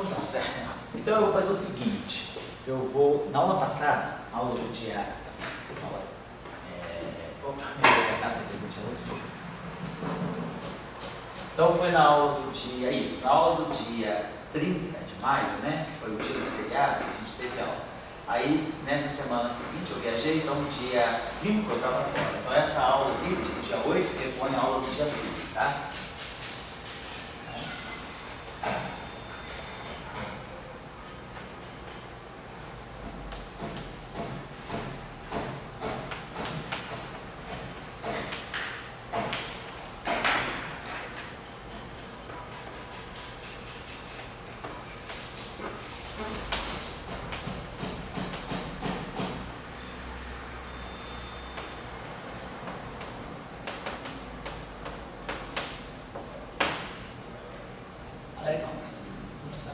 vamos lá, certo? Então eu vou fazer o seguinte, eu vou, na aula passada, aula do dia... Então foi na aula do dia, na aula do dia 30 de maio, né, que foi o dia do feriado, que a gente teve aula. Aí, nessa semana seguinte, eu viajei, então no dia 5 eu estava fora. Então essa aula aqui, do dia 8, repõe a aula do dia 5, tá?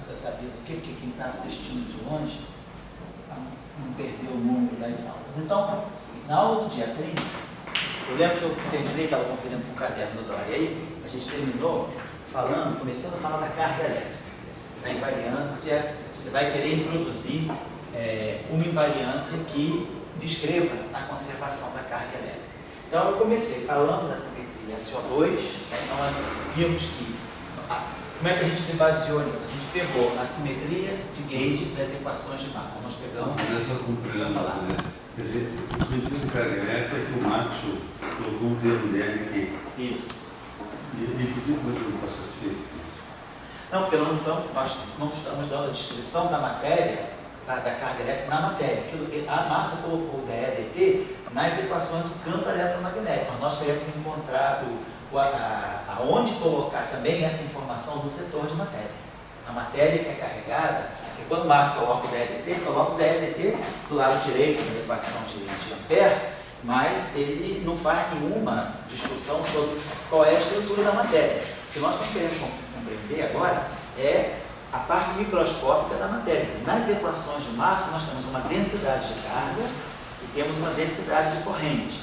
Você avisa o que quem está assistindo de longe não perdeu o número das aulas. Então, na aula do dia 30, eu lembro que eu terminei, estava conferindo com o caderno do Dória, e aí a gente terminou começando a falar da carga elétrica, da invariância, ele vai querer introduzir uma invariância que descreva a conservação da carga elétrica. Então eu comecei falando da simetria SO2, então nós vimos que, como é que a gente se baseou nisso? A gente pegou a simetria de Gauge das equações de Markov. Nós pegamos... Mas só compreendo, né? Quer dizer, o sentido de carga elétrica é que o Maxwell colocou um termo dele aqui. Isso. E por que você não está satisfeito com isso? Não, porque nós não estamos dando a descrição da matéria, da carga elétrica na matéria. A massa colocou o DEDT nas equações do campo eletromagnético. Mas nós queremos encontrar aonde colocar também essa informação do setor de matéria. A matéria que é carregada, porque quando o Márcio coloca o DEDT, coloca o DEDT do lado direito da equação de Ampère, mas ele não faz nenhuma discussão sobre qual é a estrutura da matéria. O que nós estamos querendo compreender agora é a parte microscópica da matéria. Nas equações de Márcio, nós temos uma densidade de carga e temos uma densidade de corrente.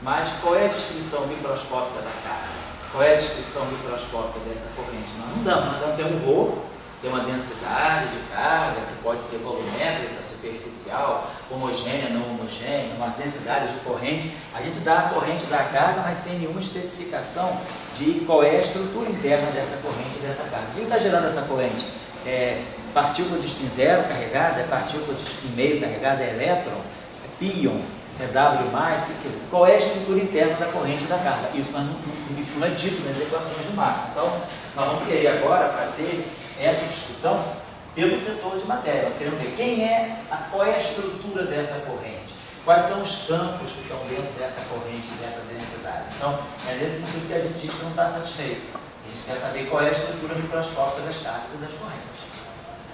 Mas qual é a descrição microscópica da carga? Qual é a descrição microscópica dessa corrente? Nós não damos, tem um ρ, tem uma densidade de carga, que pode ser volumétrica, superficial, homogênea, não homogênea, uma densidade de corrente. A gente dá a corrente da carga, mas sem nenhuma especificação de qual é a estrutura interna dessa corrente e dessa carga. O que está gerando essa corrente? É partícula de spin zero carregada, é partícula de spin meio carregada, é elétron, é pion, é W+, qual é a estrutura interna da corrente da carga? Isso não é dito nas equações de Maxwell. Então, nós vamos querer agora fazer essa discussão pelo setor de matéria. Nós queremos ver qual é a estrutura dessa corrente, quais são os campos que estão dentro dessa corrente, dessa densidade. Então, é nesse sentido que a gente diz que não está satisfeito. A gente quer saber qual é a estrutura microscópica das cargas e das correntes.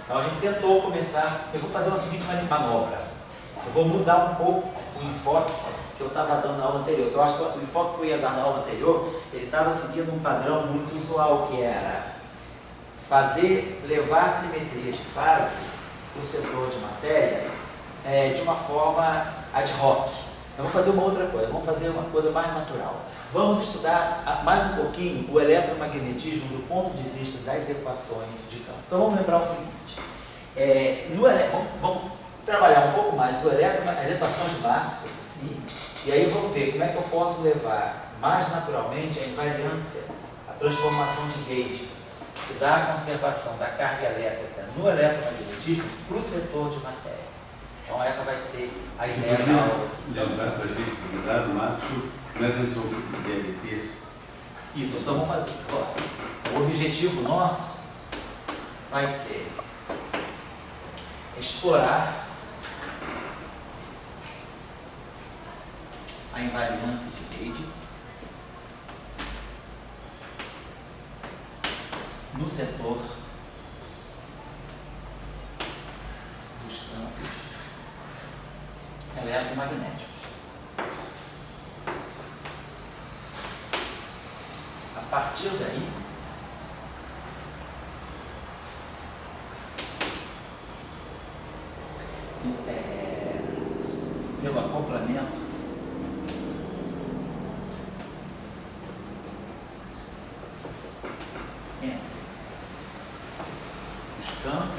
Então, a gente tentou começar, eu vou fazer uma seguinte manobra. Eu vou mudar um pouco o enfoque que eu estava dando na aula anterior. Eu acho que o enfoque que eu ia dar na aula anterior, ele estava seguindo um padrão muito usual, que era levar a simetria de fase para o setor de matéria de uma forma ad hoc. Eu vou fazer uma outra coisa, vamos fazer uma coisa mais natural. Vamos estudar mais um pouquinho o eletromagnetismo do ponto de vista das equações de campo. Então vamos lembrar o seguinte, vamos trabalhar um pouco mais as equações de Maxwell em si, e aí vamos ver como é que eu posso levar mais naturalmente a invariância, a transformação de Gauge, que dá a conservação da carga elétrica no eletromagnetismo para o setor de matéria. Então essa vai ser a ideia da aula. Lembrar para a gente, cuidado, Maxwell, como é que entrou o DLT? Isso, então vamos fazer. O objetivo nosso vai ser explorar a invariância de Gauge no setor dos campos eletromagnéticos. A partir daí, pelo acoplamento entre os campos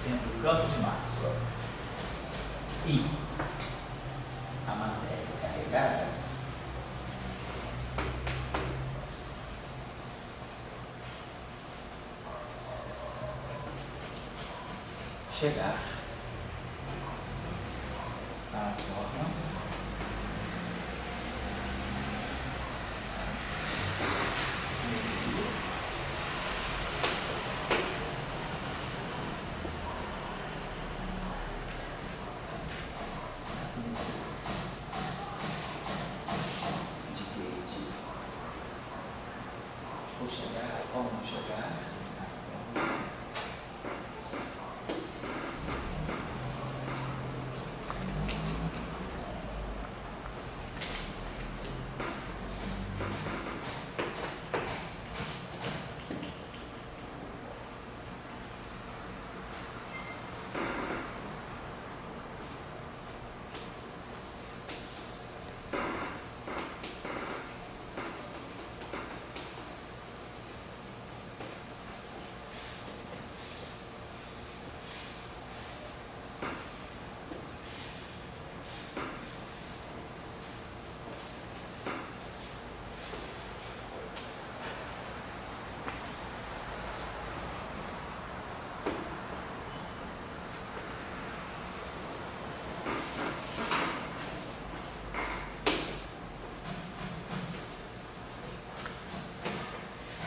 entre o campo de Maxwell e a matéria carregada, chegar à forma simetria de Gauge, vou chegar à forma de chegar à forma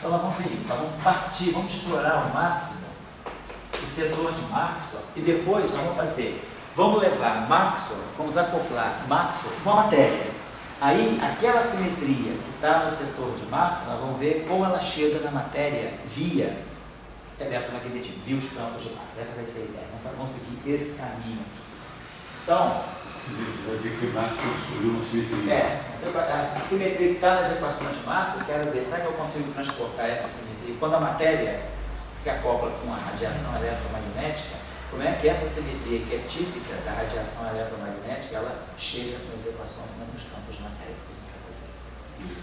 Então, nós vamos ver isso, nós vamos partir, vamos explorar ao máximo o setor de Maxwell e depois nós vamos levar Maxwell, vamos acoplar Maxwell com a matéria. Aí, aquela simetria que está no setor de Maxwell, nós vamos ver como ela chega na matéria via eletromagnetismo, via os campos de Maxwell. Essa vai ser a ideia, vamos seguir esse caminho aqui. Então, vai dizer que Maxwell descobriu uma simetria. A simetria que está nas equações de Maxwell, eu quero ver, será que eu consigo transportar essa simetria? Quando a matéria se acopla com a radiação eletromagnética, como é que essa simetria, que é típica da radiação eletromagnética, ela chega nas equações, nos campos de matéria que a gente quer fazer?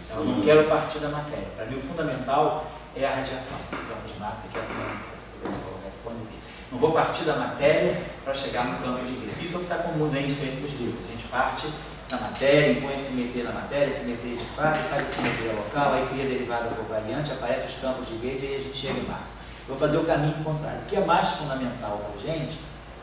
Então, eu não quero partir da matéria. Para mim, o fundamental é a radiação do campo de Maxwell, que é a primeira coisa que eu vou responder aqui. Não vou partir da matéria para chegar no campo de Gauge. Isso é o que está comumente feito com os livros. A gente parte da matéria, impõe a simetria na matéria, simetria de fase, faz a simetria local, aí cria derivada covariante, aparecem os campos de Gauge e a gente chega em Maxwell. Eu vou fazer o caminho contrário. O que é mais fundamental para a gente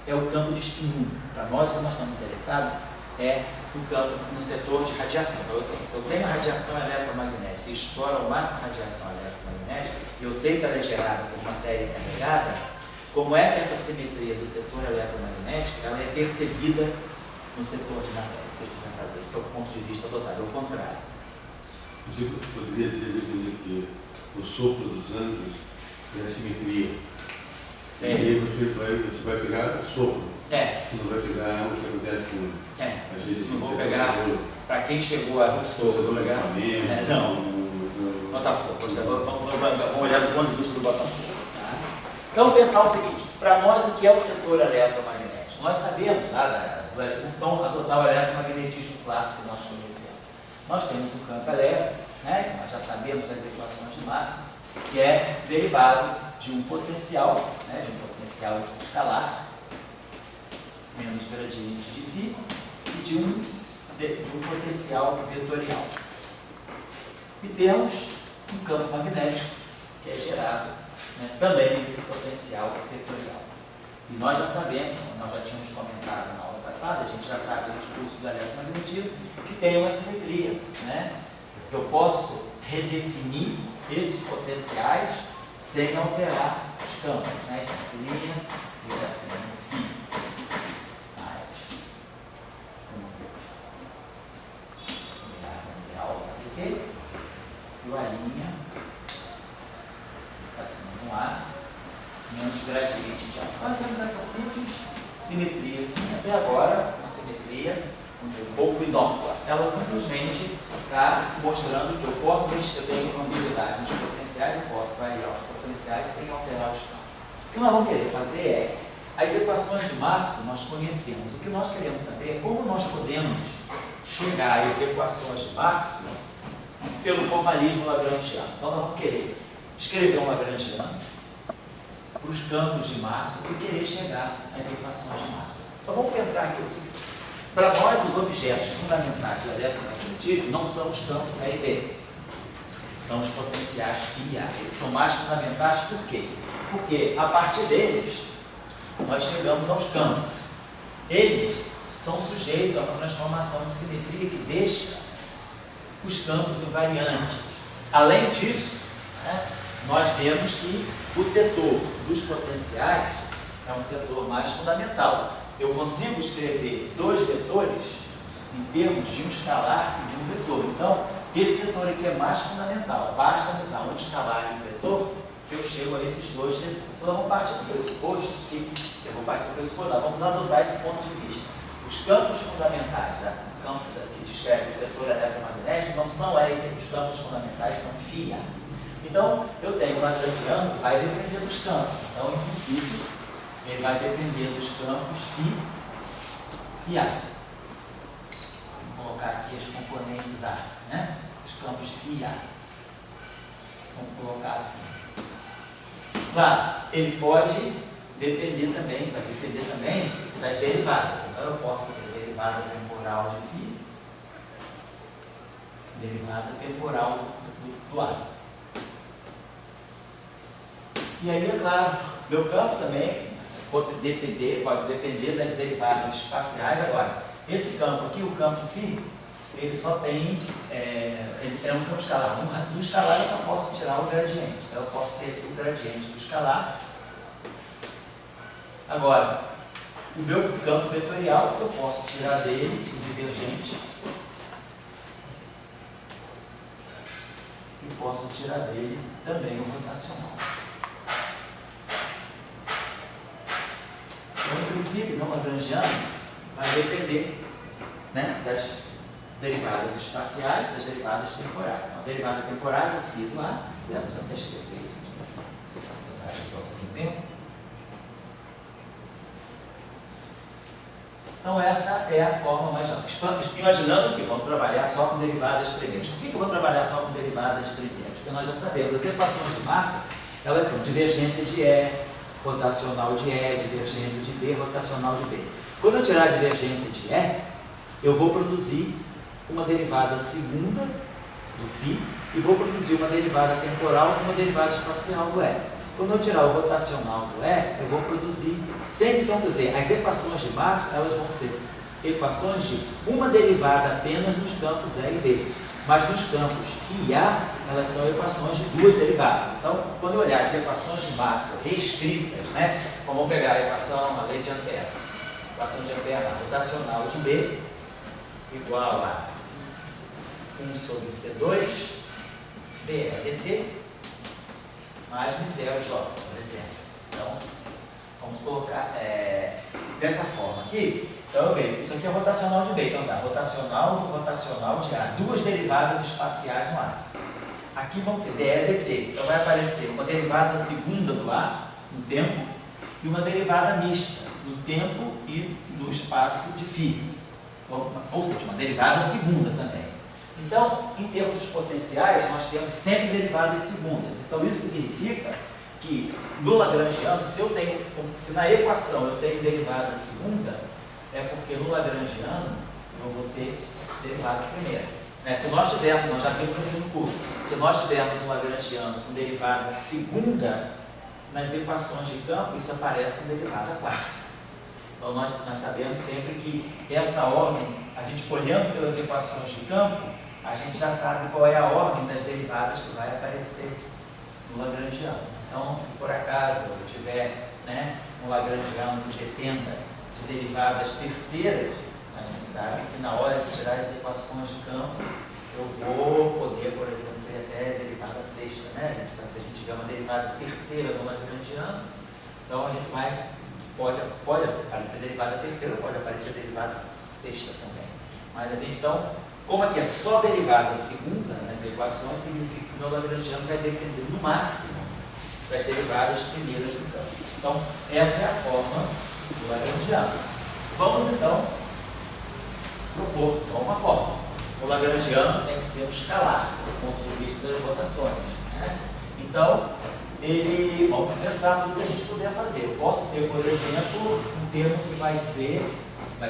é o campo de spin. Para nós, o que nós estamos interessados é no campo, no setor de radiação. Então, se eu tenho a radiação eletromagnética e exploro ao máximo a radiação eletromagnética, e eu sei que ela é gerada por matéria carregada, como é que essa simetria do setor eletromagnético ela é percebida no setor de matéria? Isso que a gente vai fazer, isso é o ponto de vista adotado, é o contrário. Você poderia dizer que o sopro dos anjos é a simetria. Sim. E aí você vai pegar sopro. Você não vai pegar o que acontece com a gente. Não vou pegar, para quem chegou a sopro, vou pegar. Botafogo. Vamos olhar do ponto de vista do Botafogo. Então, vamos pensar o seguinte, para nós o que é o setor eletromagnético? Nós sabemos, então, adotar o eletromagnetismo clássico que nós conhecemos. Nós temos um campo elétrico, que nós já sabemos das equações de Maxwell, que é derivado de um potencial, escalar, menos gradiente de φ, e de um potencial vetorial. E temos um campo magnético, que é gerado também desse potencial vetorial. E nós já sabemos, nós já tínhamos comentado na aula passada, a gente já sabe nos cursos do eletromagnetismo, que tem uma simetria, que eu posso redefinir esses potenciais sem alterar os campos, Então, linha e assim, φ. Mais alta do que? E a linha assim, no ar, menos gradiente de alta. Nós temos essa simples simetria, assim, até agora, uma simetria, vamos dizer, um pouco inócua. Ela simplesmente está mostrando que eu tenho uma ambiguidade nos potenciais, eu posso variar os potenciais sem alterar os campos. O que nós vamos querer fazer é, as equações de Maxwell nós conhecemos. O que nós queremos saber é como nós podemos chegar às equações de Maxwell pelo formalismo lagrangiano. Então nós vamos querer escrever um lagrangiano para os campos de Maxwell e querer chegar às equações de Maxwell. Então vamos pensar aqui o seguinte: para nós, os objetos fundamentais do eletromagnetismo não são os campos A e B, são os potenciais φ e A. Eles são mais fundamentais por quê? Porque a partir deles nós chegamos aos campos. Eles são sujeitos a uma transformação de simetria que deixa os campos invariantes. Além disso, né, nós vemos que o setor dos potenciais é um setor mais fundamental. Eu consigo escrever dois vetores em termos de um escalar e de um vetor. Então, esse setor aqui é mais fundamental. Basta me dar um escalar e um vetor que eu chego a esses dois vetores. Então, vamos partir do pressuposto que eu vou partir do pressuposto. Vamos adotar esse ponto de vista. Os campos fundamentais, né? O campo que descreve o setor eletromagnético não são A e B. Os campos fundamentais são φ e A. Então, eu tenho um lagrangiano que vai depender dos campos. Então, em princípio, ele vai depender dos campos φ e A. Vou colocar aqui as componentes A, né? Os campos φ e A. Vamos colocar assim. Claro, ele pode depender também, vai depender também das derivadas. Então, eu posso ter derivada temporal de φ, derivada temporal do A. E aí, é claro, meu campo também pode depender das derivadas espaciais. Agora, esse campo aqui, o campo φ, ele só tem, ele é um campo escalar. No escalar eu só posso tirar o gradiente. Então, eu posso ter aqui o gradiente do escalar. Agora, o meu campo vetorial, eu posso tirar dele o divergente. E posso tirar dele também o rotacional. Então, em princípio, no lagrangiano vai depender, né, das derivadas espaciais, das derivadas temporais. Então, a derivada temporária, o φ do A, vamos até escrever isso aqui assim. Vou botar aqui o mesmo. Então, essa é a forma mais rápida. Imaginando que vamos trabalhar só com derivadas primeiras. Por que eu vou trabalhar só com derivadas primeiras? Porque nós já sabemos, as equações de Maxwell, elas são divergência de E, rotacional de E, divergência de B, rotacional de B. Quando eu tirar a divergência de E, eu vou produzir uma derivada segunda do φ e vou produzir uma derivada temporal com uma derivada espacial do E. Quando eu tirar o rotacional do E, eu vou produzir sempre, então, quer dizer, as equações de Maxwell, elas vão ser equações de uma derivada apenas nos campos E e B. Mas nos campos φ e A, elas são equações de duas derivadas. Então, quando eu olhar as equações de Maxwell reescritas, né, vamos pegar a equação, a lei de Ampère. A equação de Ampère, a rotacional de B, igual a 1 sobre C2, B é dt, mais μ0J, por exemplo. Então, vamos colocar dessa forma aqui. Então, eu vejo, isso aqui é rotacional de B. Então, tá, rotacional do rotacional de A. Duas derivadas espaciais no A. Aqui vão ter dE dt. Então, vai aparecer uma derivada segunda do A, no tempo, e uma derivada mista, no tempo e no espaço de φ. Ou seja, uma derivada segunda também. Então, em termos dos potenciais, nós temos sempre derivadas segundas. Então, isso significa que no lagrangiano, se na equação eu tenho derivada segunda, é porque no lagrangiano eu vou ter derivada primeira. Se nós tivermos, nós já vimos aqui no curso, se nós tivermos um lagrangiano com derivada segunda, nas equações de campo isso aparece com derivada quarta. Então, nós sabemos sempre que essa ordem, a gente olhando pelas equações de campo, a gente já sabe qual é a ordem das derivadas que vai aparecer no lagrangiano. Então, se por acaso eu tiver, né, um lagrangiano que dependa de derivadas terceiras, a gente sabe que na hora de tirar as equações de campo, eu vou poder, por exemplo, ter até derivada sexta, né? Se a gente tiver uma derivada terceira no lagrangiano, então a gente pode aparecer derivada terceira, pode aparecer derivada sexta também. Mas a gente, então, como aqui é só derivada segunda nas equações, significa que o meu lagrangiano vai depender no máximo das derivadas primeiras do campo. Então, essa é a forma do lagrangiano. Vamos, então, propor uma forma. O lagrangiano tem que ser um escalar, do ponto de vista das rotações, né? Então, vamos pensar no que a gente puder fazer. Eu posso ter, por exemplo, um termo que vai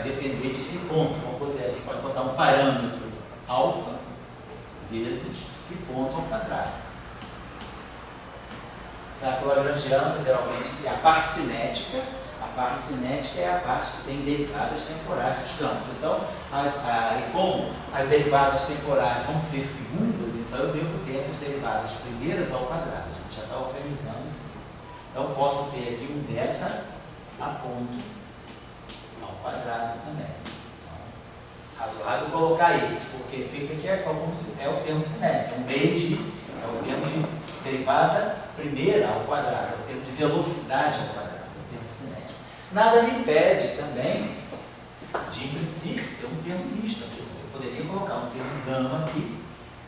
depender de φ ponto. Vamos dizer, a gente pode botar um parâmetro alfa vezes φ ponto ao quadrado. Sabe, o lagrangiano, geralmente, é a parte cinética. A parte cinética é a parte que tem derivadas temporais dos campos. Então, e como as derivadas temporais vão ser segundas, então eu devo ter essas derivadas primeiras ao quadrado. A gente já está organizando assim. Então, eu posso ter aqui um beta a ponto ao quadrado também. Então, razoável colocar isso, porque isso aqui é o termo cinético, é o termo de derivada primeira ao quadrado, é o termo de velocidade ao quadrado, é o termo cinético. Nada me impede também de, em princípio, ter um termo misto aqui. Eu poderia colocar um termo gama aqui,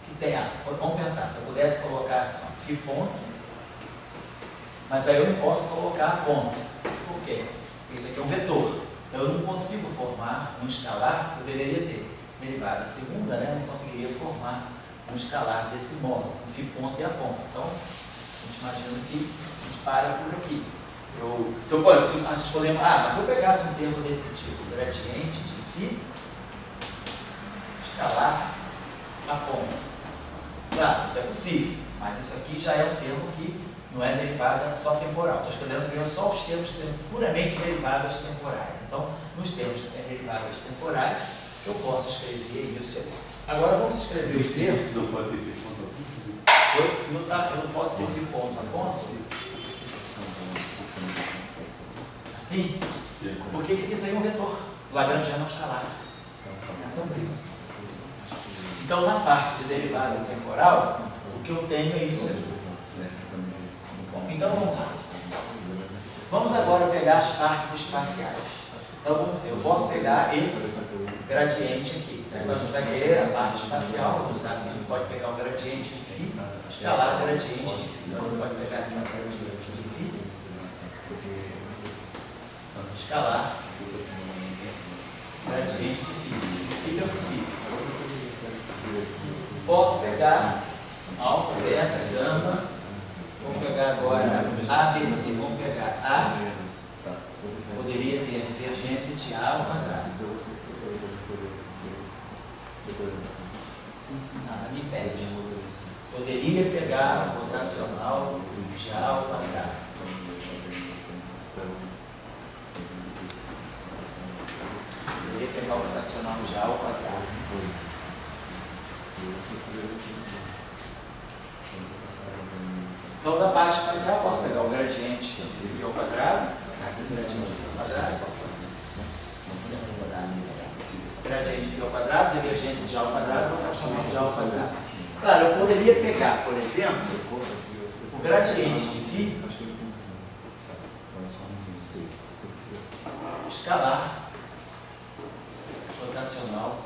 que tem, vamos pensar, se eu pudesse colocar assim, φ ponto, mas aí eu não posso colocar a ponta. Por quê? Porque isso aqui é um vetor. Eu não consigo formar um escalar, eu deveria ter derivada segunda, né? Eu não conseguiria formar um escalar desse modo, um φ ponto e a ponta. Então, a gente imagina que a gente para por aqui. Mas se eu pegasse um termo desse tipo, gradiente de φ, escalar a ponta. Claro, isso é possível, mas isso aqui já é um termo que não é derivada só temporal. Estou escrevendo primeiro só os termos puramente derivadas temporais. Então, nos termos derivadas temporais, eu posso escrever isso aqui. Agora vamos escrever os termos. Não pode ter φ ponto a ponto? Eu não posso ter φ ponto a ponto? Assim? Porque isso aqui é um vetor. Lagrangiano é um escalar. É sobre isso. Então, na parte de derivada temporal, o que eu tenho é isso aqui. Bom, então vamos lá. Vamos agora pegar as partes espaciais. Então, vamos dizer, eu posso pegar esse gradiente aqui. Então, a gente vai querer a parte espacial, a gente pode pegar o gradiente de φ, escalar o gradiente de φ. Então, a gente pode pegar aqui o gradiente de φ, escalar gradiente de φ. Isso é possível. Posso pegar alfa, beta, gama. Vamos pegar agora ABC. Vamos pegar A. Poderia ter a divergência de A ao quadrado. Nada me impede. Poderia pegar a rotacional de A ao quadrado. Poderia pegar o rotacional de A ao quadrado. Então, da parte espacial, posso pegar o gradiente de φ ao quadrado. Gradiente de φ ao quadrado, divergência de A ao quadrado, rotacional de A ao quadrado. Claro, eu poderia pegar, por exemplo, o gradiente de φ, escalar, rotacional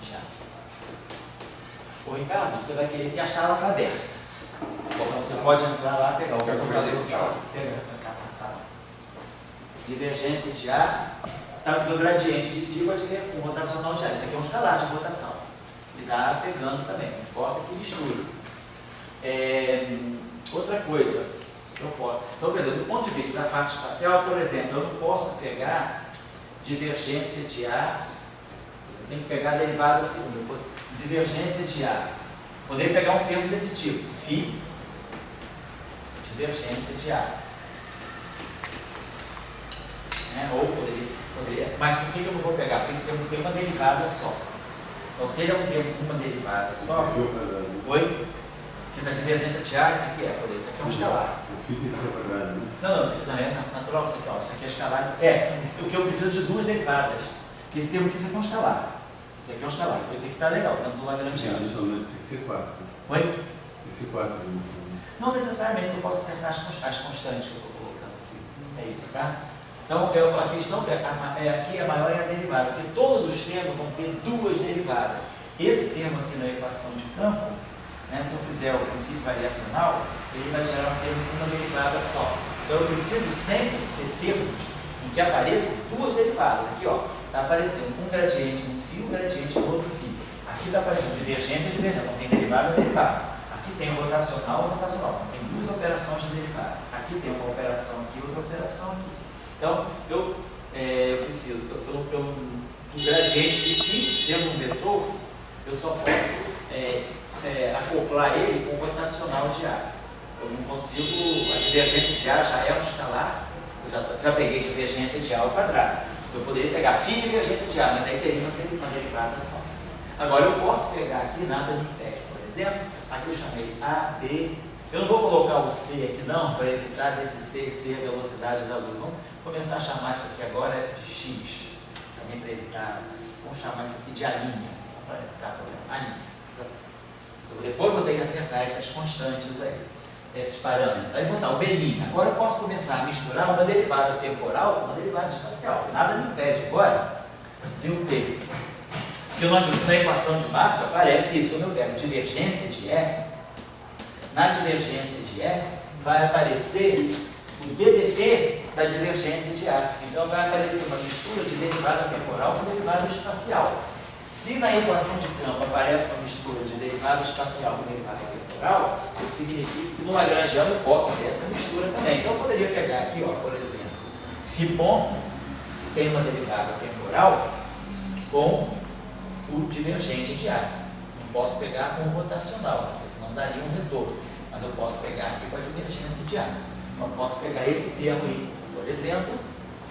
de A. Ô Ricardo, você vai querer que a sala está aberta. Você pode entrar lá e pegar o computador. Divergência de A, do gradiente de φ com o rotacional de A. Isso aqui é um escalar de rotação. E dá pegando também, não importa que misture. Outra coisa, eu posso. Então, quer dizer, do ponto de vista da parte espacial, por exemplo, eu não posso pegar divergência de A, eu tenho que pegar a derivada segunda. Divergência de A. Poderia pegar um termo desse tipo, φ, divergência de A. Ou poderia. Mas por que eu não vou pegar? Porque esse termo tem uma derivada só. Então, se ele é um termo com uma derivada só. Oi? Que essa divergência de A, isso aqui isso aqui é um escalar. O φ tem que ser ao quadrado, né? Não, isso aqui não é natural, isso aqui é escalar. O que eu preciso de duas derivadas. Porque esse termo aqui, isso aqui é um escalar. Isso aqui é um escalar. Por isso aqui está legal, dentro do lagrangiano. Tem que ser 4. Oi? Tem que ser 4. Não necessariamente eu posso acertar as constantes que eu estou colocando aqui. É isso, tá? Então, a questão aqui a maior é a derivada, porque todos os termos vão ter duas derivadas. Esse termo aqui na equação de campo, se eu fizer o princípio variacional, ele vai gerar um termo com uma derivada só. Então, eu preciso sempre ter termos em que apareçam duas derivadas. Aqui, está aparecendo um gradiente num φ, um gradiente no outro φ. Aqui está aparecendo divergência, não tem derivada, derivada. Aqui tem rotacional e rotacional. Tem duas operações de derivada. Aqui tem uma operação aqui e outra operação aqui. Então, eu preciso, um gradiente de φ, sendo um vetor, eu só posso acoplar ele com o rotacional de A. Eu não consigo, a divergência de A já é um escalar, eu já peguei divergência de A ao quadrado. Eu poderia pegar φ divergência de A, mas aí teria uma derivada só. Agora eu posso pegar aqui, nada me impede. Por exemplo, aqui eu chamei A, B. Eu não vou colocar o C aqui não, para evitar desse C ser a velocidade da luz. Vamos começar a chamar isso aqui agora de X. Também para evitar, vamos chamar isso aqui de A', para evitar problema. A'. Depois vou ter que acertar essas constantes aí, esses parâmetros. Aí botar o B'. Agora eu posso começar a misturar uma derivada temporal com uma derivada espacial. Nada me impede agora de eu ter. Porque nós vimos na equação de Maxwell aparece isso. Quando eu pego divergência de E, na divergência de E vai aparecer o DDT da divergência de A. Então vai aparecer uma mistura de derivada temporal com derivada espacial. Se na equação de campo aparece uma mistura de derivada espacial com derivada temporal, isso significa que no Lagrangiano eu posso ter essa mistura também. Então eu poderia pegar aqui, ó, por exemplo, φ' tem uma derivada temporal com o divergente de A. Não posso pegar com o rotacional, porque senão daria um retorno. Mas eu posso pegar aqui com a divergência de A. Então eu posso pegar esse termo aí, por exemplo,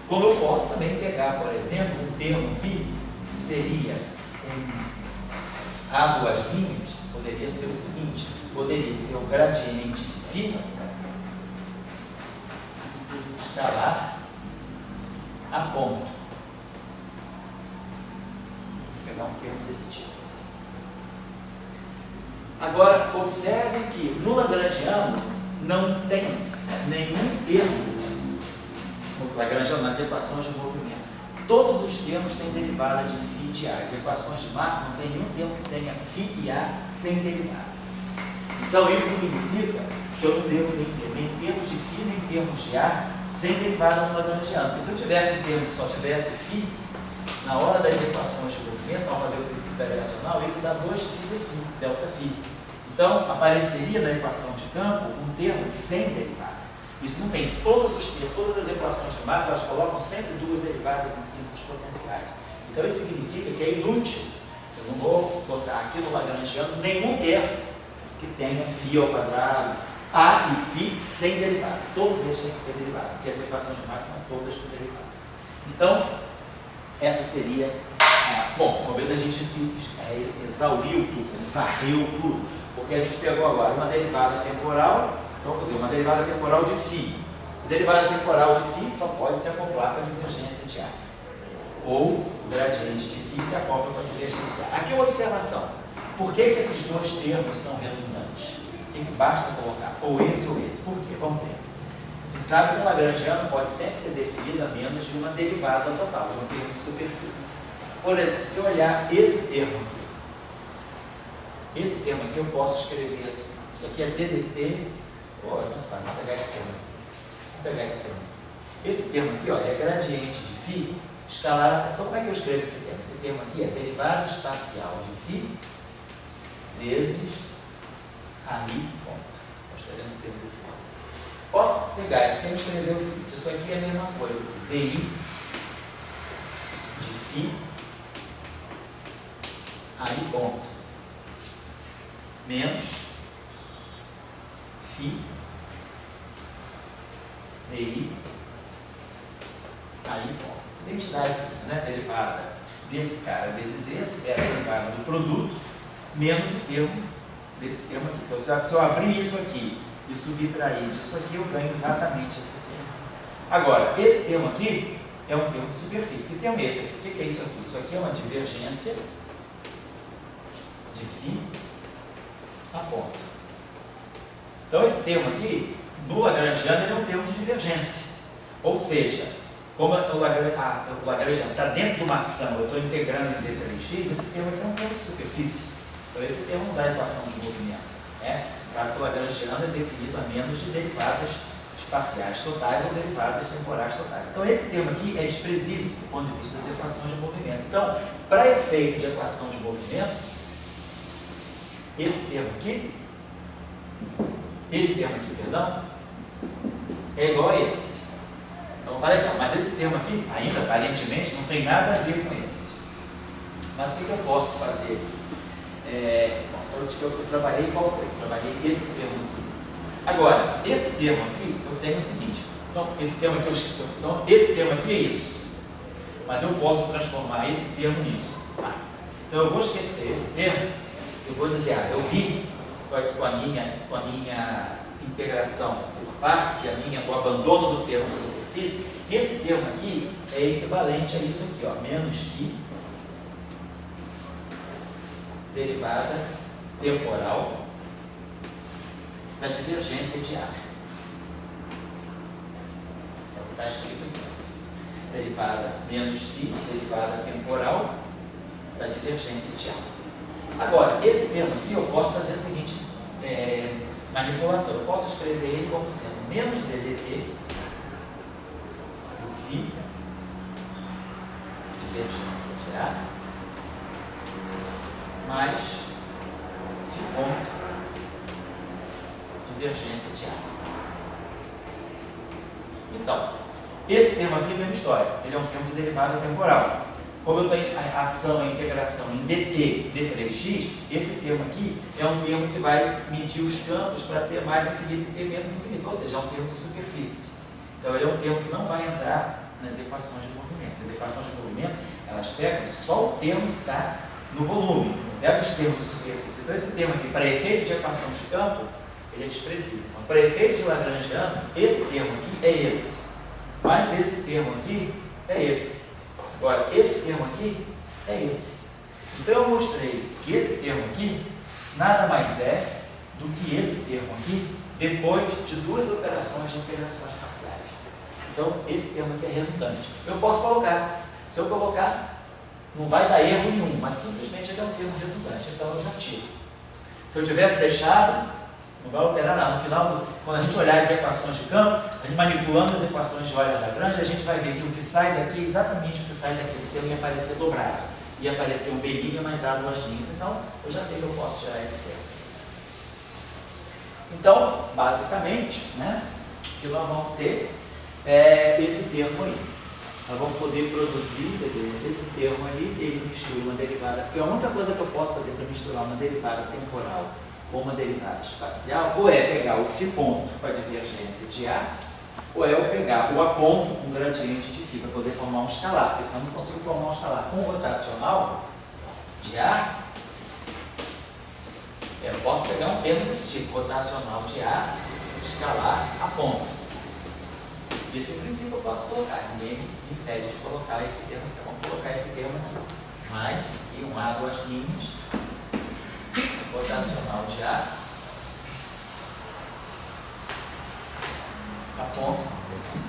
como eu posso também pegar, por exemplo, um termo que seria A duas linhas, poderia ser o seguinte, poderia ser o gradiente de φ escalar a ponto. Vou pegar um termo desse tipo. Agora, observe que no Lagrangiano não tem nenhum termo, no Lagrangiano, nas equações de movimento, todos os termos têm derivada de φ de A. As equações de Maxwell não tem nenhum termo que tenha φ e A sem derivada. Então, isso significa que eu não devo ter nem termos de φ nem termos de A sem derivada no Lagrangiano. Porque se eu tivesse um termo que só tivesse φ, na hora das equações de movimento, ao fazer o princípio variacional, isso dá 2φ de φ, delta φ. Então, apareceria na equação de campo um termo sem derivada. Isso não tem todos os termos, todas as equações de Maxwell, elas colocam sempre duas derivadas em círculos potenciais. Então, isso significa que é inútil. Eu não vou botar aqui no Lagrangiano nenhum termo que tenha φ ao quadrado, A e φ sem derivada. Todos eles têm que ter derivada, porque as equações de Maxwell são todas com derivada. Então, essa seria... bom, talvez a gente exauriu tudo, a gente varreu tudo, porque a gente pegou agora uma derivada temporal, vamos fazer uma derivada temporal de φ. A derivada temporal de φ só pode se acoplar com a divergência de A. Ou o gradiente de φ se acopla com a divergência de A. Aqui uma observação. Por que esses dois termos são redundantes? O que basta colocar? Ou esse ou esse. Por quê? Vamos ver. A gente sabe que um Lagrangiano pode sempre ser definido a menos de uma derivada total, de um termo de superfície. Por exemplo, se eu olhar esse termo aqui eu posso escrever assim. Isso aqui é DDT. Vamos pegar esse termo. Vamos pegar esse termo. Esse termo aqui, olha, é gradiente de φ escalar. Então, como é que eu escrevo esse termo? Esse termo aqui é derivada espacial de φ vezes aí, ponto. Vou escrever esse termo desse modo. Posso pegar esse termo e escrever o seguinte: isso aqui é a mesma coisa. DI de φ aí, ponto. Menos φ DI aí, ponto. Identidade, né? Derivada desse cara vezes esse é a derivada do produto menos o termo desse termo aqui. Então, se eu abrir isso aqui e subtrair disso aqui, eu ganho exatamente esse termo. Agora, esse termo aqui é um termo de superfície. Que termo é esse aqui? O que é isso aqui? Isso aqui é uma divergência de φ a ponto. Então, esse termo aqui, no Lagrangiano, ele é um termo de divergência. Ou seja, como o Lagrangiano está dentro de uma ação, eu estou integrando em d3x, esse termo aqui é um termo de superfície. Então, esse termo não dá equação de movimento. Sabe que o Lagrangiano é definido a menos de derivadas espaciais totais ou derivadas temporais totais. Então, esse termo aqui é desprezível do ponto de vista das equações de movimento. Então, para efeito de equação de movimento, esse termo aqui esse termo aqui, perdão, é igual a esse. Então tá legal, mas esse termo aqui, ainda aparentemente, não tem nada a ver com esse. Mas o que eu posso fazer aqui? Eu trabalhei qual foi? Eu trabalhei esse termo aqui. Agora, esse termo aqui, eu tenho o seguinte. Então, esse termo aqui é isso. Mas eu posso transformar esse termo nisso. Tá? Então, eu vou esquecer esse termo. Eu vou dizer, eu vi com a minha integração por parte, o abandono do termo de superfície, que esse termo aqui é equivalente a isso aqui, ó, menos φ, derivada temporal da divergência de A. É o que está escrito aqui. Derivada menos φ, derivada temporal da divergência de A. Agora, esse termo aqui eu posso fazer a seguinte manipulação. Eu posso escrever ele como sendo menos ddt do φ, divergência de A, mais φ ponto, divergência de A. Então, esse termo aqui é a mesma história. Ele é um termo de derivada temporal. Como eu tenho a ação, a integração em dt, d3x, esse termo aqui é um termo que vai medir os campos para ter mais infinito e ter menos infinito, ou seja, é um termo de superfície. Então, ele é um termo que não vai entrar nas equações de movimento. As equações de movimento, elas pegam só o termo que está no volume, não pegam os termos de superfície. Então, esse termo aqui, para efeito de equação de campo, ele é desprezível. Então, para efeito de Lagrangiano, esse termo aqui é esse, mas esse termo aqui é esse. Agora, esse termo aqui é esse. Então, eu mostrei que esse termo aqui nada mais é do que esse termo aqui depois de duas operações de integrações parciais. Então, esse termo aqui é redundante. Eu posso colocar. Se eu colocar, não vai dar erro nenhum, mas simplesmente ele é um termo redundante. Então, eu já tiro. Se eu tivesse deixado, não vai alterar nada. No final, quando a gente olhar as equações de campo, a gente manipulando as equações de Euler-Lagrange, a gente vai ver que o que sai daqui é exatamente o que sai daqui. Esse termo ia aparecer dobrado. Ia aparecer um B' mais A duas linhas. Então, eu já sei que eu posso tirar esse termo. Então, basicamente, o que nós vamos ter é esse termo aí. Nós vamos poder produzir, quer dizer, esse termo aí, ele mistura uma derivada, porque a única coisa que eu posso fazer para misturar uma derivada temporal com uma derivada espacial, ou é pegar o φ ponto com a divergência de A, ou é eu pegar o A ponto com gradiente de φ, para poder formar um escalar, porque senão eu não consigo formar um escalar com rotacional de A. Eu posso pegar um termo desse tipo, rotacional de A, escalar A ponto. Isso, em princípio, eu posso colocar. Ninguém me impede de colocar esse termo aqui. Vamos colocar esse termo aqui. Mais aqui, um A, duas linhas. Rotacional de A. A ponto, vamos dizer assim.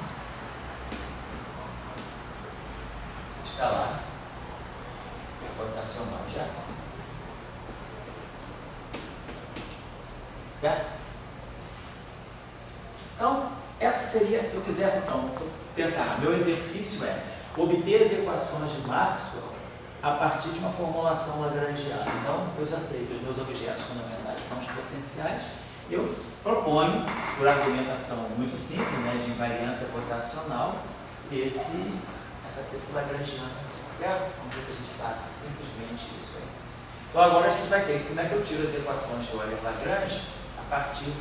Escalar. Rotacional de A. Certo? Então, essa seria, se eu quisesse, então, se eu pensar, meu exercício é obter as equações de Maxwell a partir de uma formulação lagrangiana. Então, eu já sei que os meus objetos fundamentais são os potenciais. Eu proponho, por argumentação muito simples, de invariância rotacional, esse lagrangiano, certo? Vamos ver que a gente faça simplesmente isso aí. Então, agora a gente vai ter, como é que eu tiro as equações de Euler-Lagrange a partir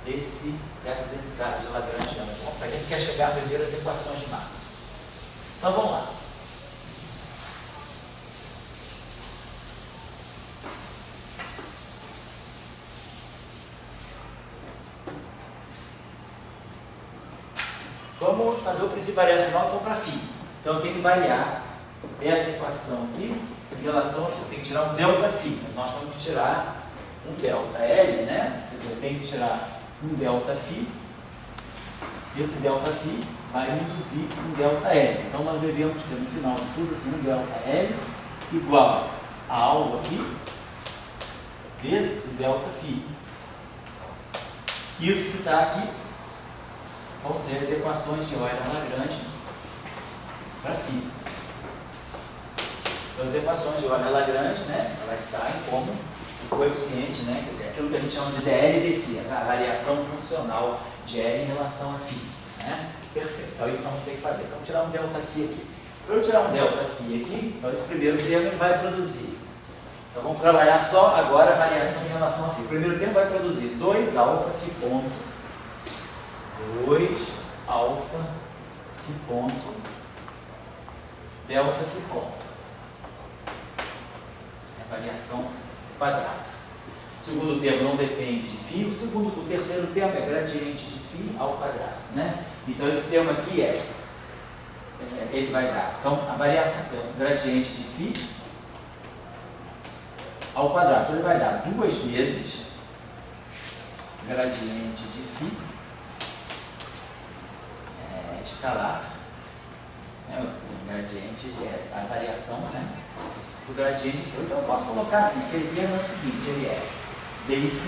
dessa densidade de Lagrangiana. Bom, a gente quer chegar primeiro às equações de Maxwell. Então vamos lá. Vamos fazer o princípio variacional então para φ. Então eu tenho que variar essa equação aqui em relação a eu tenho que tirar um ΔΦ. Nós temos que tirar um ΔL, Quer dizer, eu tenho que tirar um ΔΦ, esse ΔΦ vai induzir um ΔL. Então, nós devemos ter no final de tudo assim, um ΔL igual a algo aqui, vezes o ΔΦ. Isso que está aqui vão ser as equações de Euler-Lagrange para φ. Então, as equações de Euler-Lagrange, elas saem como o coeficiente, né? Quer dizer, aquilo que a gente chama de DL e dφ, a variação funcional de L em relação a φ. Né? Perfeito. Então isso nós vamos ter que fazer. Então, tirar um ΔΦ aqui. Para eu tirar um ΔΦ aqui, então esse primeiro termo vai produzir. Então vamos trabalhar só agora a variação em relação a φ. O primeiro termo vai produzir 2α φ ponto, 2α φ ponto, ΔΦ ponto. É a variação quadrado. O segundo termo não depende de φ, o terceiro termo é gradiente de φ ao quadrado. Né? Então esse termo aqui ele vai dar, então a variação, gradiente de φ ao quadrado, então ele vai dar 2 vezes gradiente de φ escalar, né? O gradiente é a variação, né, do gradiente de φ. Então eu posso colocar assim, aquele termo é o seguinte, ele é dφ,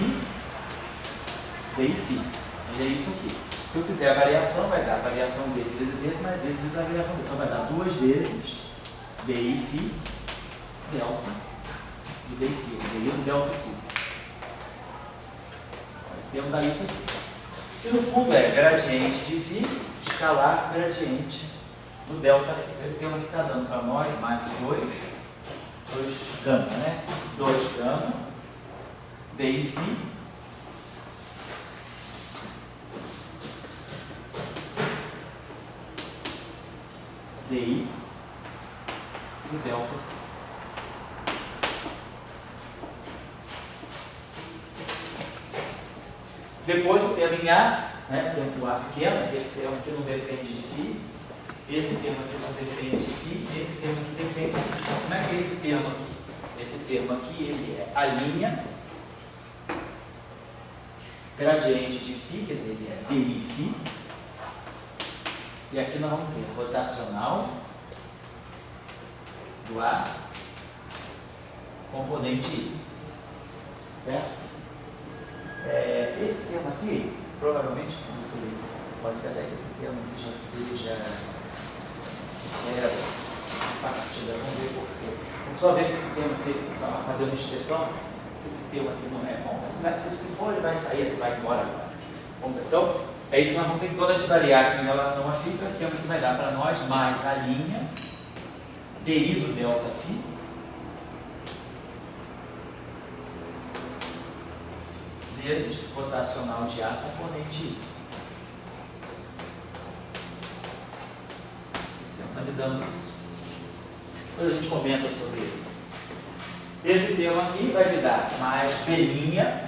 ele é isso aqui. Se eu fizer a variação, vai dar a variação desse vezes esse, mais esse vezes a variação desse. Então vai dar 2 vezes dφ delta do dφ, do ΔΦ. Esse termo dá isso aqui. E no fundo é gradiente de φ escalar gradiente do ΔΦ. Então esse termo aqui está dando para nós mais 2 gama, né? 2 gama dφ dI do ΔΦ. Depois o termo em A, né, tem o A pequeno, esse termo aqui não depende de φ, esse termo aqui não depende de φ, esse termo aqui depende de φ. Como é que é esse termo aqui? Esse termo aqui ele é a linha gradiente de φ, quer dizer, ele é dIφ. E aqui nós vamos ter rotacional do A componente I. Certo? Esse termo aqui, provavelmente, pode ser até que esse termo aqui já seja partida. Vamos ver por quê. Vamos só ver se esse termo aqui, fazendo inspeção, se esse termo aqui não é bom. Se for, ele vai sair, ele vai embora agora. Então, é isso que nós vamos ter que toda variar aqui em relação a φ, então esse termo aqui vai dar para nós mais a linha dI do ΔΦ vezes rotacional de A componente I. Esse termo está me dando isso. Depois a gente comenta sobre ele. Esse termo aqui vai me dar mais B'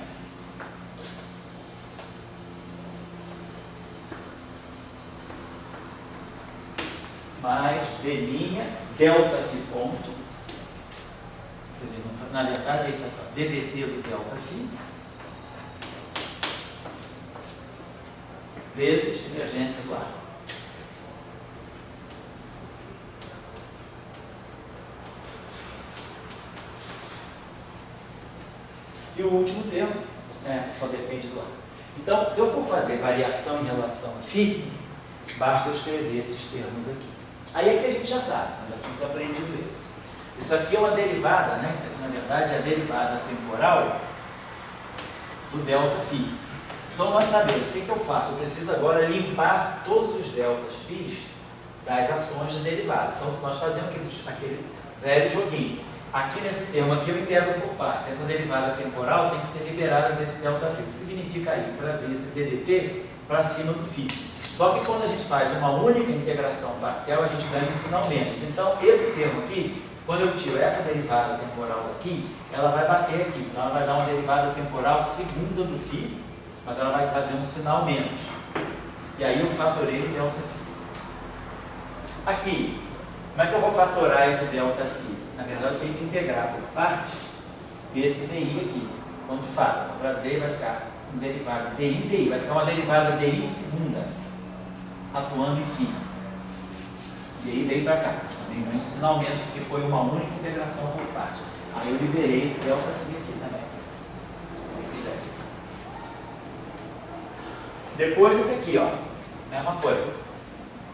mais B' ΔΦ ponto, quer dizer, na verdade é isso aqui, ó, DDT do ΔΦ vezes divergência do ar. E o último termo só depende do ar. Então, se eu for fazer variação em relação a φ, basta eu escrever esses termos aqui. Aí é que a gente já sabe, nós já tínhamos aprendido isso. Isso aqui é uma derivada, né? Isso aqui, na verdade, é a derivada temporal do ΔΦ. Então, nós sabemos o que eu faço. Eu preciso agora limpar todos os deltas φ das ações de derivada. Então, nós fazemos aquele velho joguinho. Aqui nesse termo aqui eu integro por partes. Essa derivada temporal tem que ser liberada desse ΔΦ. O que significa isso? Trazer esse DDT para cima do φ. Só que quando a gente faz uma única integração parcial, a gente ganha um sinal menos. Então, esse termo aqui, quando eu tiro essa derivada temporal aqui, ela vai bater aqui. Então, ela vai dar uma derivada temporal segunda do φ, mas ela vai trazer um sinal menos. E aí eu fatorei o ΔΦ. Aqui, como é que eu vou fatorar esse ΔΦ? Na verdade, eu tenho que integrar por partes esse DI aqui. Então, de fato, vou trazer, vai ficar uma derivada DI, vai ficar uma derivada DI segunda, atuando em φ. DI para cá. Também ganho um sinal menos, porque foi uma única integração por parte. Aí eu liberei esse ΔΦ aqui também. Depois esse aqui, ó, mesma coisa.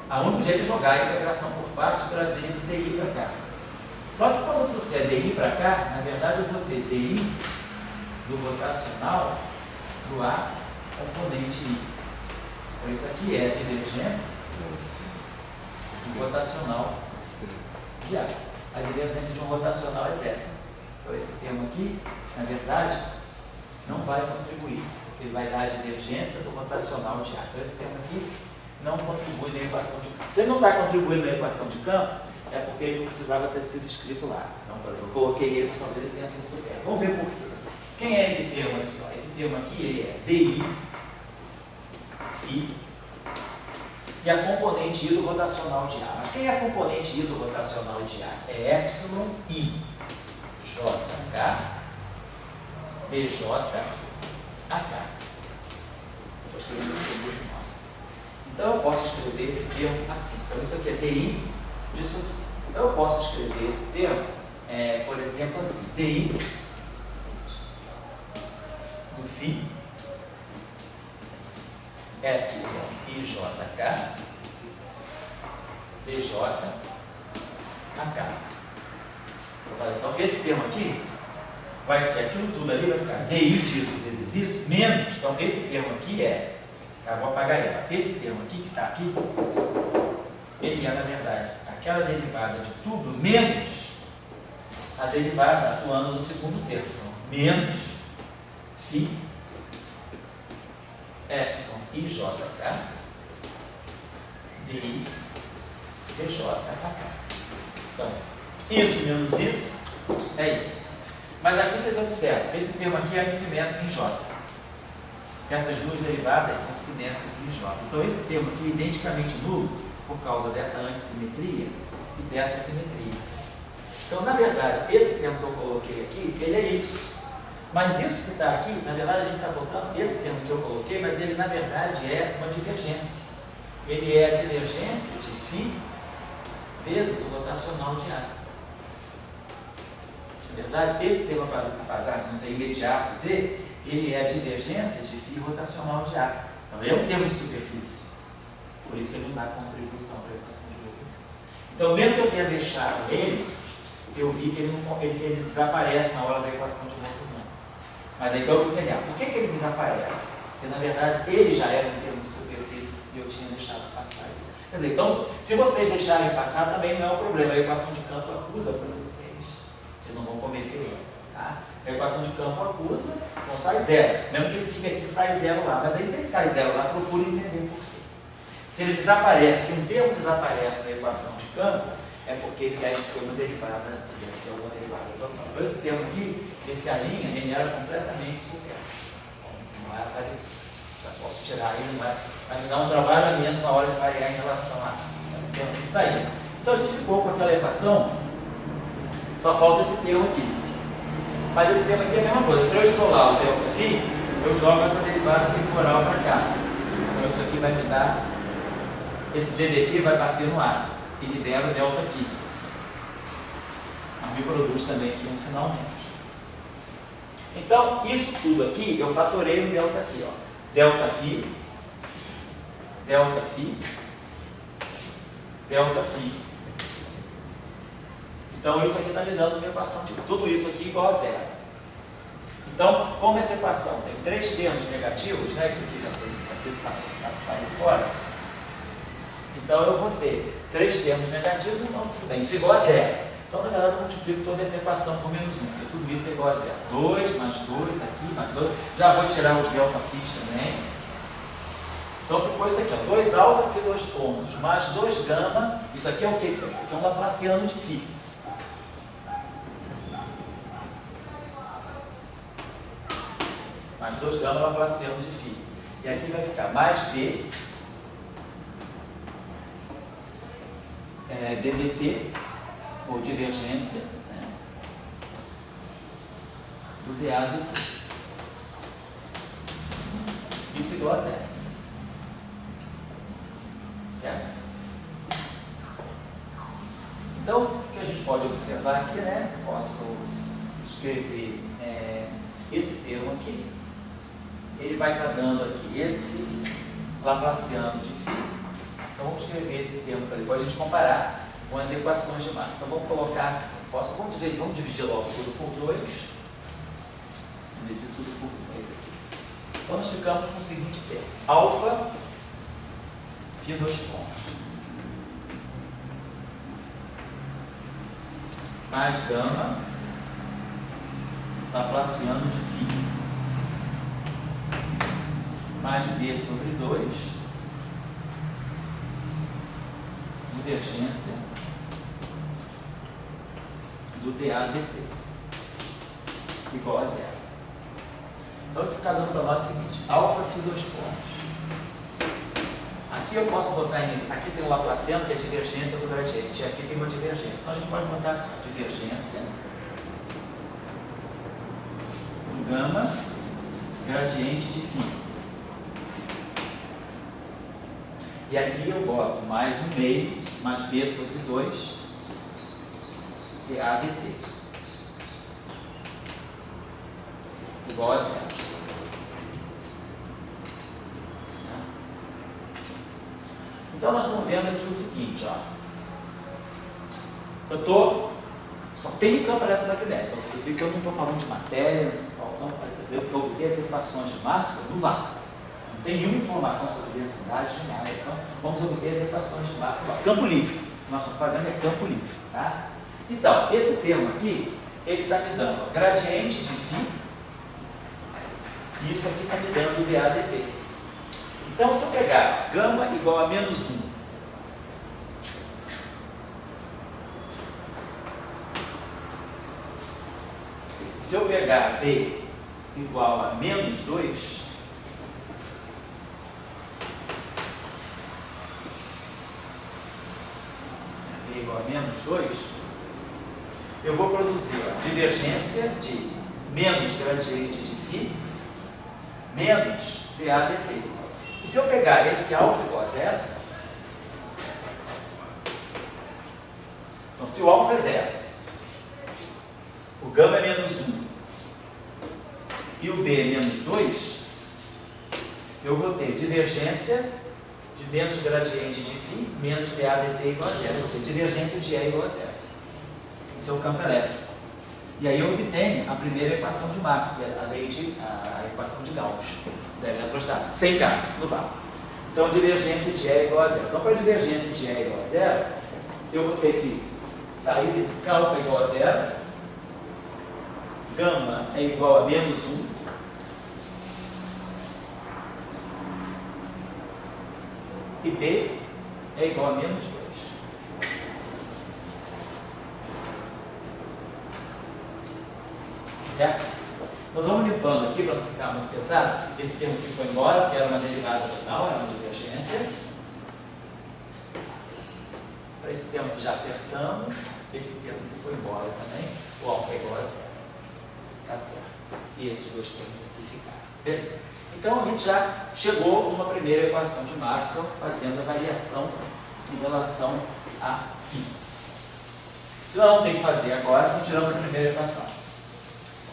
O único jeito é jogar a integração por partes e trazer esse DI para cá. Só que quando eu trouxer DI para cá, na verdade eu vou ter DI do rotacional do A componente I. Então, isso aqui é a divergência do rotacional de A. A divergência de um rotacional é zero. Então, esse termo aqui, na verdade, não vai contribuir. Ele vai dar a divergência do rotacional de A. Então, esse termo aqui não contribui na equação de campo. Se ele não está contribuindo na equação de campo, é porque ele não precisava ter sido escrito lá. Então, eu coloquei ele, mas talvez ele tenha sido superado. Vamos ver por quê. Quem é esse termo aqui? Esse termo aqui ele é DI, Φ, e a componente I do rotacional de A. Mas quem é a componente I do rotacional de A? É epsilon I, JK, BJHK. Vou escrever desse modo. Então eu posso escrever esse termo assim. Então isso aqui é DI disso aqui. Então eu posso escrever esse termo, por exemplo, assim, DI do Φ, epsilon IJK, BJHK. Então esse termo aqui vai ser aquilo tudo ali, vai ficar DI disso vezes isso, menos. Então esse termo aqui vou apagar ele. Esse termo aqui que está aqui, ele é na verdade aquela derivada de tudo menos a derivada atuando no segundo termo. Então, menos Φ, epsilon IJK, DI, BJHK. Então, isso menos isso é isso. Mas aqui vocês observam, esse termo aqui é antissimétrico em J. Essas duas derivadas são simétricas em J. Então, esse termo aqui é identicamente nulo por causa dessa antissimetria e dessa simetria. Então, na verdade, esse termo que eu coloquei aqui, ele é isso. Mas isso que está aqui, na verdade, a gente está botando esse termo que eu coloquei, mas ele, na verdade, é uma divergência. Ele é a divergência de Φ vezes o rotacional de A. Na verdade, esse termo, apesar de não ser imediato ver, ele é a divergência de Φ rotacional de A. Então, ele é um termo de superfície. Por isso que ele não dá contribuição para a equação de movimento. Então, mesmo que eu tenha deixado ele, eu vi que ele desaparece na hora da equação de movimento. Mas aí então eu fui entender, por que ele desaparece? Porque, na verdade, ele já era um termo de superfície e eu tinha deixado passar isso. Quer dizer, então, se vocês deixarem passar, também não é um problema. A equação de campo acusa para vocês. Vocês não vão cometer erro, tá? A equação de campo acusa, então sai zero. Mesmo que ele fique aqui, sai zero lá. Mas aí, se ele sai zero lá, procure entender por quê. Se ele desaparece, se um termo desaparece na equação de campo, é porque ele deve ser uma derivada, deve ser alguma derivada total. Então, esse termo aqui, esse A', ele era completamente supérfluo. Não vai aparecer. Já posso tirar ele, vai me dar um trabalho a menos na hora de variar em relação a esse termo que saiu. Então, a gente ficou com aquela equação, só falta esse termo aqui. Mas esse termo aqui é a mesma coisa. Para eu isolar o delta Φ, eu jogo essa derivada temporal para cá. Então, isso aqui vai me dar, esse DDT vai bater no A e libera o delta Φ. Mas me produz também aqui um sinal menos. Então, isso tudo aqui, eu fatorei o delta Φ. Ó. Delta Φ, delta Φ, delta Φ. Então, isso aqui está me dando uma equação de tudo isso aqui igual a zero. Então, como essa equação tem três termos negativos, né? Isso aqui saiu fora. Então, eu vou ter três termos negativos, então tudo bem, isso é igual a zero. Então, na verdade, eu multiplico toda essa equação por menos 1, porque tudo isso é igual a zero. 2 mais 2 aqui, mais 2. Já vou tirar os delta Φ também. Então, ficou isso aqui, ó, 2 alfa Φ 2 cômodos, mais 2 gama. Isso aqui é o quê? Isso aqui é um laplaciano de Φ. Mais 2 gama laplaciano de Φ. E aqui vai ficar mais B DDT, ou divergência, né, do DADT. Isso igual a zero. Certo? Então, o que a gente pode observar aqui, né? Posso escrever esse termo aqui. Ele vai estar dando aqui esse laplaciano de Φ. Então, vamos escrever esse termo para depois a gente comparar com as equações de Max. Então, vamos colocar assim. Vamos dividir logo tudo por 2. dividir tudo por 2 aqui. Então nós ficamos com o seguinte termo. Alfa, φ 2 pontos. Mais gama, laplaciano de φ. Mais b sobre 2, divergência do dA dt, igual a 0. Então, isso está dando para nós o seguinte, alfa φ 2 pontos. Aqui eu posso botar, aqui tem o laplaciano, que é a divergência do gradiente, e aqui tem uma divergência. Então, a gente pode botar assim, divergência do gama gradiente de φ. E aqui eu boto mais 1 meio, mais b sobre 2, dA dt, igual a 0. Então, nós estamos vendo aqui o seguinte, ó. Só tenho campo eletromagnético, significa que eu não estou falando de matéria, eu obter as equações de Maxwell no vácuo. Não tem nenhuma informação sobre densidade de nada, então vamos obter as equações de Maxwell. Campo livre, o que nós estamos fazendo é campo livre, tá? Então, esse termo aqui, ele está me dando gradiente de φ, e isso aqui está me dando o dA dt. Então, se eu pegar gama igual a menos 1, se eu pegar B igual a menos 2, B igual a menos 2, eu vou produzir a divergência de menos gradiente de φ menos dA dt. E se eu pegar esse alfa igual a 0, então se o alfa é 0, o gama é menos 1 e o b é menos 2, eu vou ter divergência de menos gradiente de φ menos dA dt igual a 0. Eu vou ter divergência de E igual a 0. Esse é o campo elétrico. E aí eu obtenho a primeira equação de Maxwell, que é a equação de Gauss, da eletrostática, sem carga, no vácuo. Então, divergência de E igual a 0. Então, para a divergência de E igual a 0, eu vou ter que sair desse alfa igual a 0, gama é igual a menos 1, e B é igual a menos 2. Certo? Nós vamos limpando aqui para não ficar muito pesado. Esse termo aqui foi embora, que era uma derivada total, era uma divergência. Para esse termo que já acertamos, esse termo que foi embora também, o alfa é igual a 0. Tá certo. E esses dois termos aqui ficaram. Beleza? Então a gente já chegou numa primeira equação de Maxwell, fazendo a variação em relação a φ. O que nós vamos ter que fazer agora, vamos tirando a primeira equação.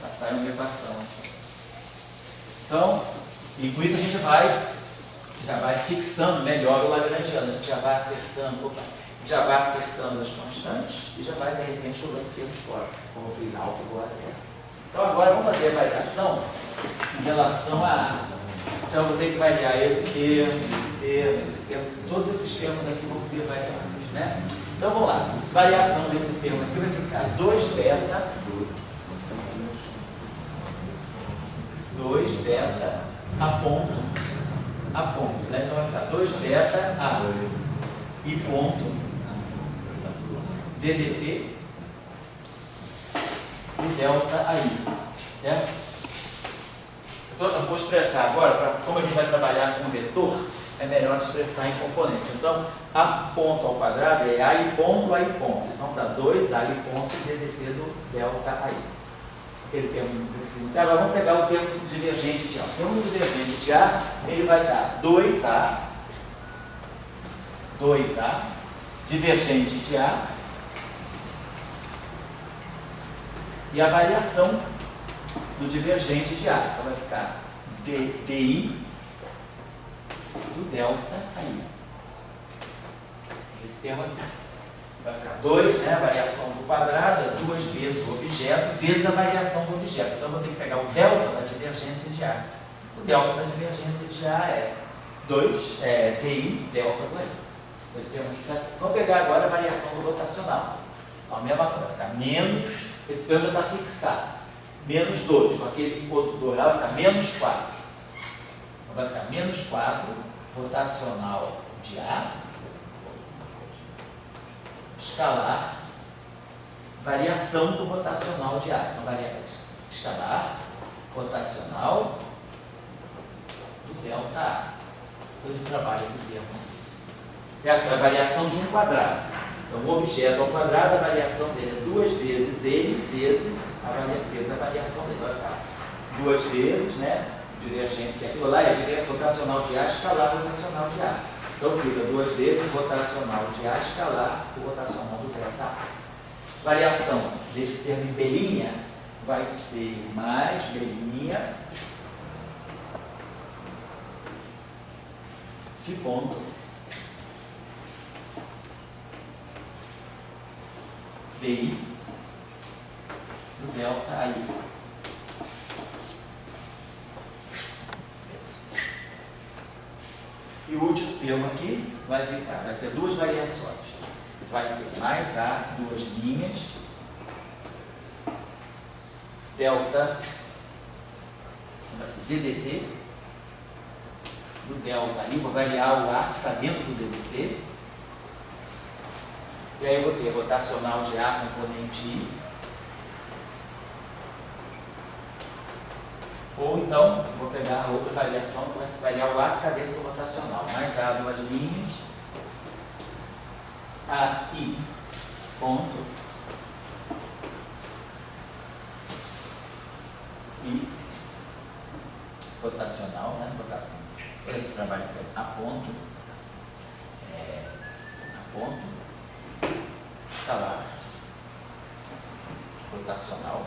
Já sai uma equação aqui. Então, e com isso a gente já vai fixando melhor o lagrangiano, a gente já vai acertando, as constantes e já vai de repente jogando termos fora, como eu fiz alfa igual a 0. Então agora vamos fazer a variação em relação a A. Então eu vou ter que variar esse termo, todos esses termos aqui vão ser variados, né? Então vamos lá, variação desse termo aqui vai ficar 2 beta a ponto, né? Então vai ficar 2 beta a e ponto ddt e delta AI, certo? Então eu vou expressar agora, como a gente vai trabalhar com vetor, é melhor expressar em componentes. Então, A ponto ao quadrado é A e ponto, A e ponto. Então dá 2A e ponto ddt do delta AI. Aquele termo definido. Agora vamos pegar o termo divergente de A. O termo divergente de A, ele vai dar 2A, divergente de A, e a variação do divergente de A. Então vai ficar dI do delta AI. Esse termo aqui. vai ficar 2, né? A variação do quadrado é 2 vezes o objeto, vezes a variação do objeto. Então, eu vou ter que pegar o delta da divergência de A. O delta da divergência de A é 2, DI, delta do I. Esse termo aqui vamos pegar agora a variação do rotacional. Então, a mesma coisa, vai ficar menos, esse termo já está fixado, menos 2, com aquele outro 2 lá, vai ficar menos 4. Então, vai ficar menos 4, rotacional de A, escalar, variação do rotacional de A. Então, escalar, rotacional do delta A. Depois eu trabalho esse termo. Certo? A variação de um quadrado. Então, o objeto ao quadrado, a variação dele é 2 vezes ele, vezes a variação dele. Vai ficar 2 vezes, né? Divergente, que aquilo lá é rotacional de A, escalar rotacional de A. Então, fica 2 vezes rotacional de A, escalar o rotacional do delta A. Variação desse termo em belinha vai ser mais belinha, Φ ponto, DI do delta AI. E o último termo aqui vai ter duas variações. Vai ter mais A, 2 linhas, delta, vai ser DDT, do delta aí, vou variar o A que está dentro do DDT. E aí eu vou ter rotacional de A componente I. Ou então, vou pegar a outra variação que vai variar o A que está dentro do rotacional. Mais A, 2 linhas. AI, ponto. I, rotacional, né? Rotação. Para a gente trabalhar isso aqui. A ponto. A ponto. Escalar. Rotacional.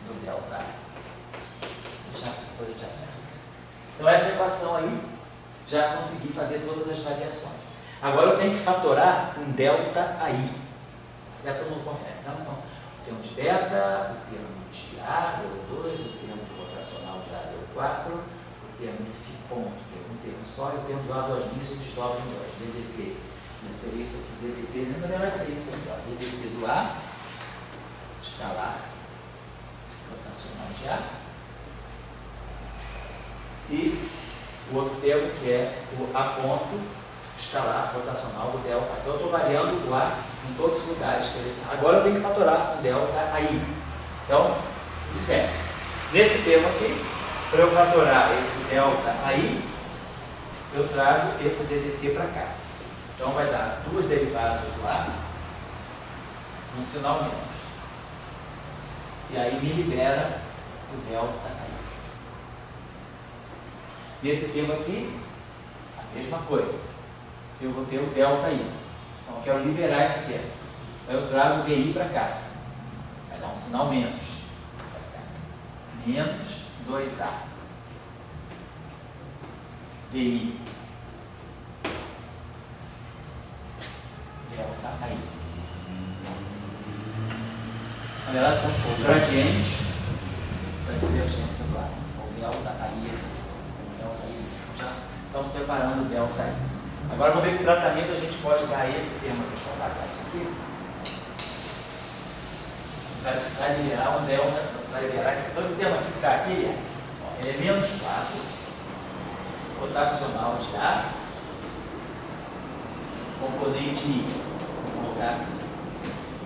Do delta. Depois a gente acerta. Então, essa equação aí, já consegui fazer todas as variações. Agora eu tenho que fatorar um delta aí. Certo? Todo mundo confere. Então, o termo de beta, o termo de A deu 2, o termo de rotacional de A deu 4, o termo de Φ ponto deu um termo só, e o termo de A, 2 linhas se desdobra em 2. DDT. Seria isso aqui, DDT, na verdade seria isso aqui, ó. DDT do A, escalar, rotacional de A, e o outro termo que é o A ponto, escalar, rotacional do delta. Então eu estou variando o A em todos os lugares que ele está. Agora eu tenho que fatorar o delta aí. Então, disseram, nesse termo aqui, para eu fatorar esse delta aí, eu trago esse DDT para cá. Então vai dar duas derivadas lá, um sinal menos. E aí me libera o delta aí. Nesse termo aqui, a mesma coisa. Eu vou ter o delta aí. Então eu quero liberar esse termo. Então eu trago o DI para cá. Vai dar um sinal menos. Menos 2A. DI. Delta aí. Na verdade, o gradiente da divergência do ar. O delta aí. Delta aí. Já estamos separando o delta aí. Agora vamos ver que tratamento a gente pode dar esse termo. Deixa eu apagar isso aqui. Vai liberar um delta. Vai liberar esse. Então esse termo aqui que está aqui, ele é menos 4. Rotacional de A. Componente I. Vou colocar assim.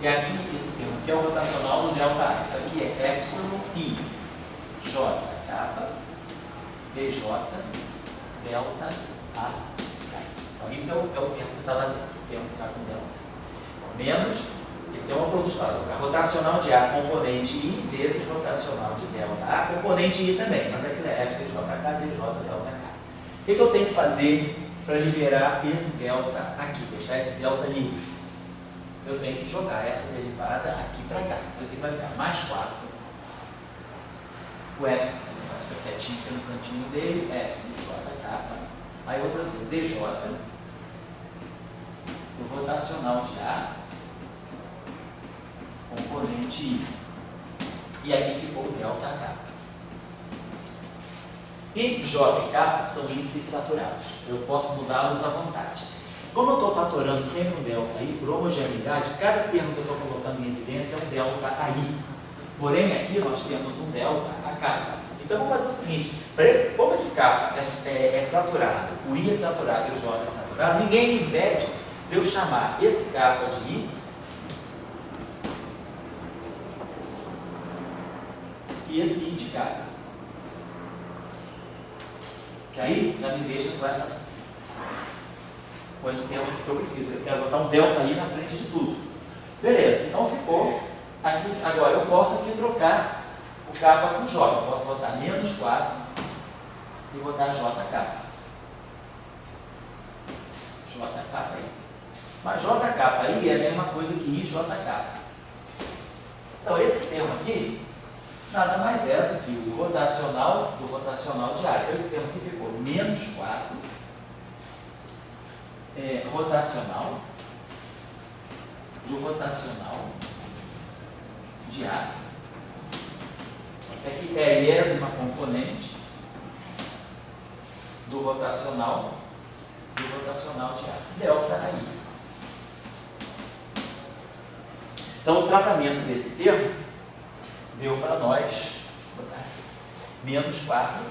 E aqui, esse termo aqui é o rotacional do delta A. Isso aqui é epsilon I. J, kappa, DJ, delta A. Então, isso é o termo que está lá dentro. O termo que está com delta. Menos, que tem uma produção. A rotacional de A, componente I, vezes rotacional de delta A. Componente I também, mas aquilo é epsilon, JK, DJ, delta K. O que eu tenho que fazer para liberar esse delta aqui? Deixar esse delta livre. Eu tenho que jogar essa derivada aqui para cá. Então, isso vai ficar mais 4. O epsilon vai ficar quietinho aqui no cantinho dele, epsilon de JK. Aí eu vou fazer DJ do rotacional de A, componente I. E aqui ficou o ΔK. I, J e K são índices saturados. Eu posso mudá-los à vontade. Como eu estou fatorando sempre um ΔI, por homogeneidade, cada termo que eu estou colocando em evidência é um ΔI. Porém, aqui nós temos um ΔK. Então, vamos fazer o seguinte. Como esse K é saturado, o I é saturado e o J é saturado, ninguém me impede de eu chamar esse K de I e esse I de K. Que aí já me deixa com esse termo que eu preciso. Eu quero botar um ΔI na frente de tudo. Beleza, então ficou aqui. Agora eu posso aqui trocar o K com J. Eu posso botar menos 4 e botar JK. JK aí. Mas JK aí é a mesma coisa que IJK. Então esse termo aqui nada mais é do que o rotacional do rotacional de A. Então esse termo aqui ficou menos 4 rotacional do rotacional de A. Isso aqui é a ilésima componente do rotacional de A. ΔI. Então o tratamento desse termo deu para nós menos 4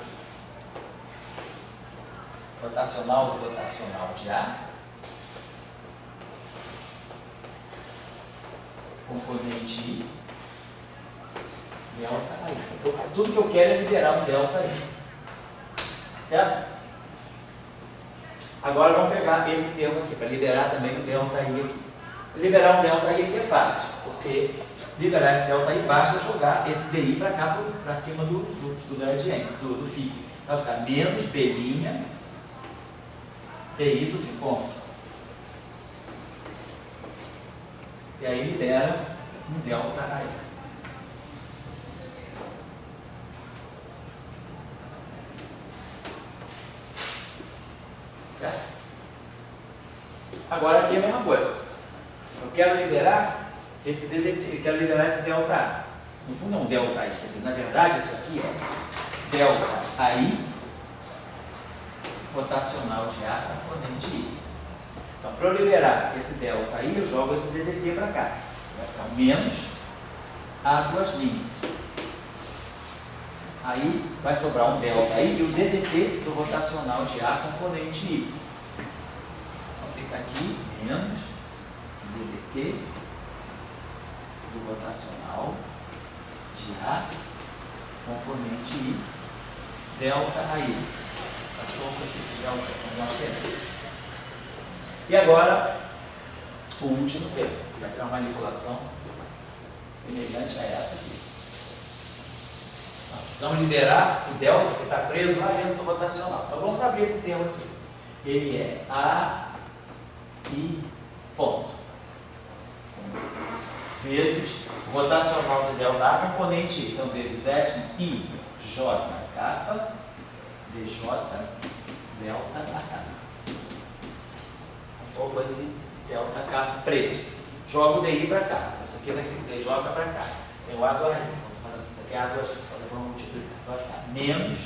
rotacional do rotacional de A, componente I, ΔI. Então, tudo que eu quero é liberar um ΔI. Certo? Agora vamos pegar esse termo aqui, para liberar também o ΔI aqui. Liberar um ΔI aqui é fácil, porque liberar esse ΔI basta jogar esse DI para cá, para cima do gradiente, do φ. Então vai ficar menos B' DI do φ. E aí libera um ΔI. Agora aqui é a mesma coisa. Eu quero liberar esse DDT, eu quero liberar esse ΔA. No fundo é um ΔI, quer dizer, na verdade isso aqui é ΔI rotacional de A componente I. Então, para eu liberar esse ΔI, eu jogo esse DDT para cá. Vai ficar menos A duas linhas. Aí vai sobrar um ΔI e o DDT do rotacional de A componente I. Então fica aqui menos DDT do rotacional de A componente I ΔI. Passou aqui esse ΔI, como nós temos. E agora, o último termo, que vai ser uma manipulação semelhante a essa aqui. Vamos liberar o delta que está preso lá dentro do rotacional. Então vamos abrir esse termo aqui. Ele é AI ponto vezes o rotacional de ΔA componente I. Então vezes epsilon I J kappa DJ ΔK. Ou com esse ΔK preso. Joga o DI para cá. Isso aqui vai ficar DJ para cá. Tem o A do R. Isso aqui é A do R. Só depois vamos multiplicar. Vai ficar menos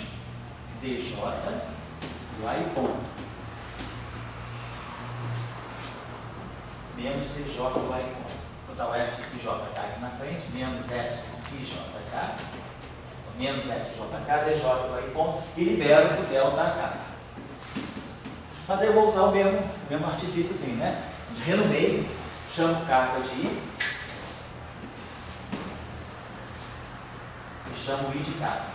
DJ do A e ponto. Menos DJ do A e ponto. Vou botar o F de JK aqui na frente. Menos epsilon IJK. Menos FJK, DJ do A e ponto. E libero o ΔK. Mas eu vou usar o mesmo artifício assim, né? Renomeio, chamo K de I e chamo I de K.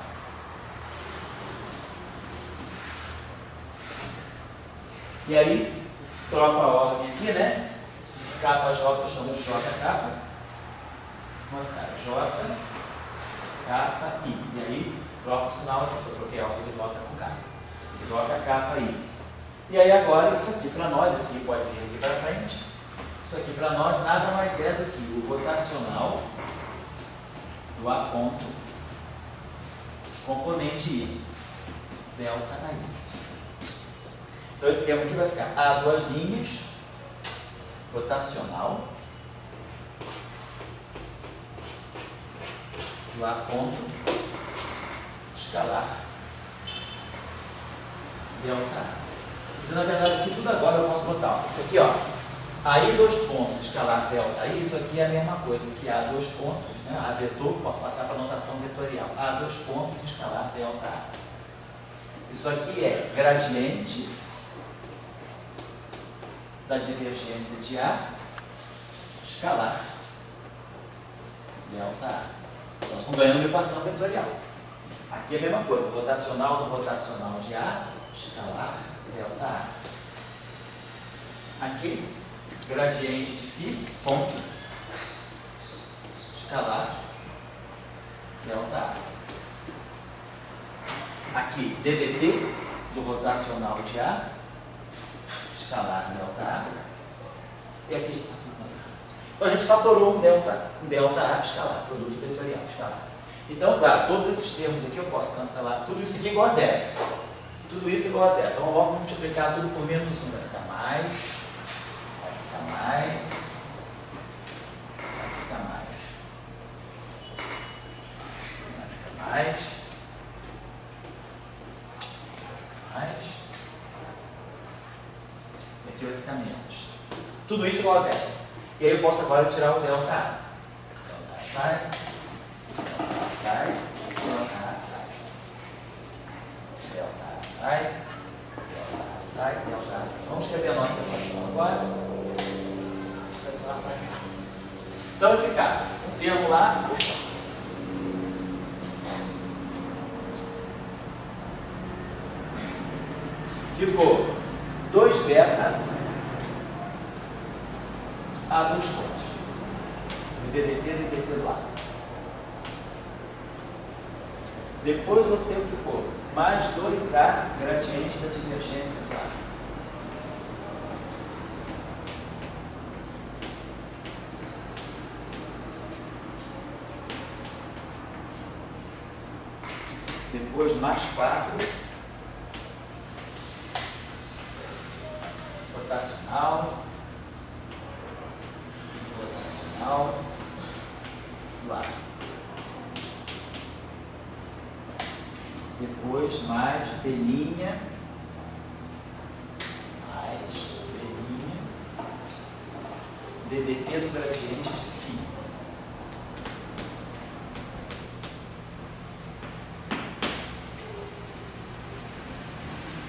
E aí, troco a ordem aqui, né? De K para J eu chamo de JK. J, K, I. E aí, troco o sinal, eu troquei a ordem de J com K. J, K, I. E aí agora, isso aqui para nós, assim pode vir aqui para frente, isso aqui para nós nada mais é do que o rotacional do A ponto componente I, ΔI. Então esse termo aqui vai ficar A duas linhas, rotacional do A ponto escalar delta A. Na verdade, aqui tudo agora eu posso botar. Isso aqui, ó. Aí, dois pontos, escalar delta aí, isso aqui é a mesma coisa que A dois pontos, né? A vetor, posso passar para a notação vetorial. A dois pontos, escalar delta A. Isso aqui é gradiente da divergência de A, escalar delta A. Nós estamos ganhando equação vetorial. Aqui é a mesma coisa, rotacional do rotacional de A, escalar delta A. Aqui, gradiente de φ, ponto, escalar delta A. Aqui, ddt do rotacional de A, escalar delta A. E aqui está tudo. Então a gente fatorou um delta A escalar, produto vetorial escalar. Então, claro, todos esses termos aqui eu posso cancelar, tudo isso aqui é igual a zero. Tudo isso é igual a zero. Então vamos multiplicar tudo por menos 1, vai ficar mais, vai ficar mais, vai ficar mais, vai ficar mais, mais, e aqui vai ficar menos. Tudo isso é igual a zero. E aí eu posso agora tirar o delta A. Delta A sai, delta A sai, delta A sai. Delta A sai, delta A sai, delta A sai. Vamos escrever a nossa equação agora. Então vai ficar um termo lá. Ficou 2 beta a dois pontos. DDT e DDT do lado. Depois o tempo ficou mais 2A gradiente da divergência do lado. Depois mais 4 rotacional lado. Depois mais belinha, DDT do gradiente de φ.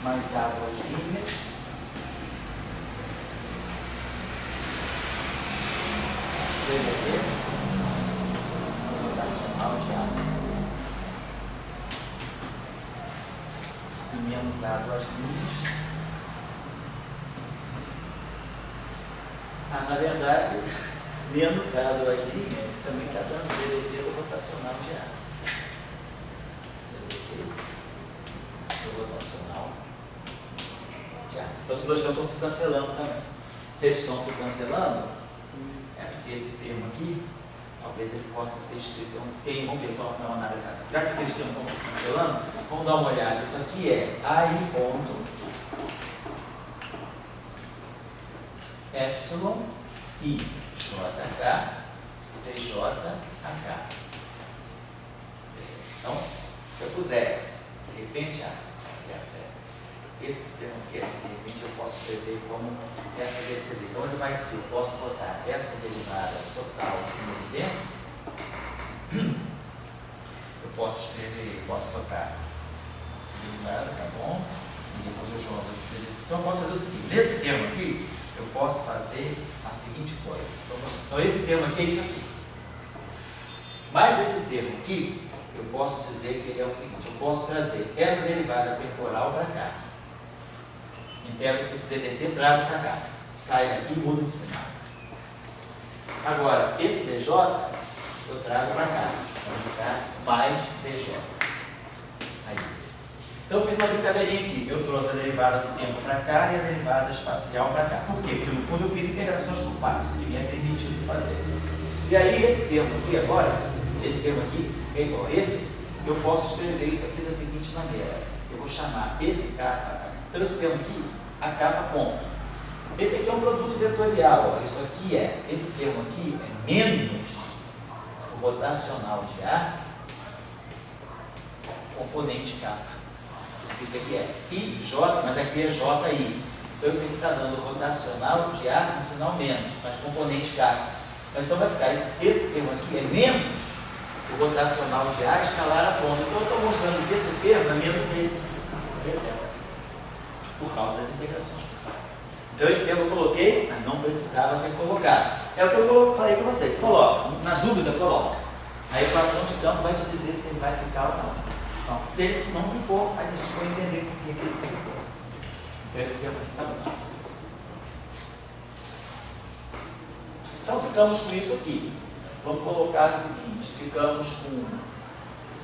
Mais águazinha, DDT rotacional de água. E menos águas linhas. Na verdade, menos águas linhas também está dando DDT do rotacional de água. DDT do rotacional de água. Então, os dois estão se cancelando também. Se eles estão se cancelando, é porque esse termo aqui, talvez ele possa ser escrito. Vamos ver só na análise. Já que aqueles termos estão se cancelando, vamos dar uma olhada. Isso aqui é AI ponto epsilon I JK TJK. Então, se eu puser, de repente, esse termo aqui, de repente eu posso escrever como essa derivada. Então ele vai ser, eu posso botar essa derivada total em evidência. Eu posso escrever, posso botar essa derivada, tá bom? E depois eu jogo esse derivado. Então eu posso fazer o seguinte, nesse termo aqui, eu posso fazer a seguinte coisa. Então esse termo aqui é isso aqui. Mas esse termo aqui, eu posso dizer que ele é o seguinte, eu posso trazer essa derivada temporal para cá. Integro esse DDT, trago para cá. Sai daqui e muda de sinal. Agora, esse DJ, eu trago para cá. Vai ficar mais DJ. Aí. Então, eu fiz uma brincadeirinha aqui. Eu trouxe a derivada do tempo para cá e a derivada espacial para cá. Por quê? Porque, no fundo, eu fiz integrações por partes, que me é permitido fazer. E aí, esse termo aqui agora, esse termo aqui é igual a esse, eu posso escrever isso aqui da seguinte maneira. Eu vou chamar esse K, então esse termo aqui, a capa ponto. Esse aqui é um produto vetorial, ó. Esse termo aqui é menos o rotacional de A, componente K. Isso aqui é IJ, mas aqui é JI. Então isso aqui está dando rotacional de A com sinal menos, mas componente K. Então vai ficar, esse termo aqui é menos o rotacional de A escalar a ponta. Então eu estou mostrando que esse termo é menos ele, por causa das integrações. Então esse termo eu coloquei, mas não precisava ter colocado. É o que eu falei para você, coloca, na dúvida coloca. A equação de campo vai te dizer se ele vai ficar ou não. Então, se ele não ficou, aí a gente vai entender por que ele ficou. Então esse termo aqui está bom. Então ficamos com isso aqui. Vamos colocar o seguinte, ficamos com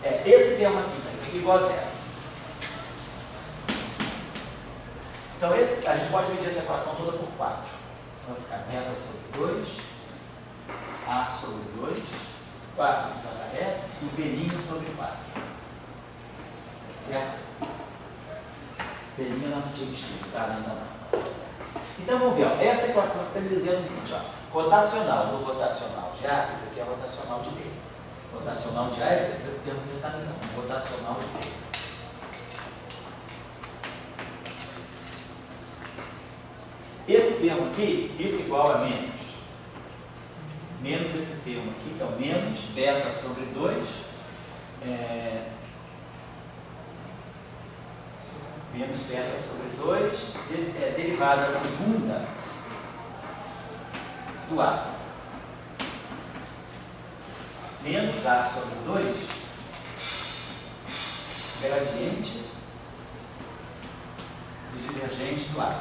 esse termo aqui, isso aqui igual a zero. Então a gente pode dividir essa equação toda por 4. Vai ficar beta sobre 2, A sobre 2, 4 desaparece e B' sobre 4. Certo? B' não tinha expressado ainda não. Então vamos ver, ó, essa equação está me dizendo o seguinte, ó, rotacional no rotacional de A, esse aqui é rotacional de B. Rotacional de A é esse termo que está me dando, rotacional de B. Esse termo aqui, isso igual a menos. Menos esse termo aqui, então menos beta sobre 2, menos beta sobre 2, derivada segunda do A. Menos A sobre 2, gradiente do divergente do A.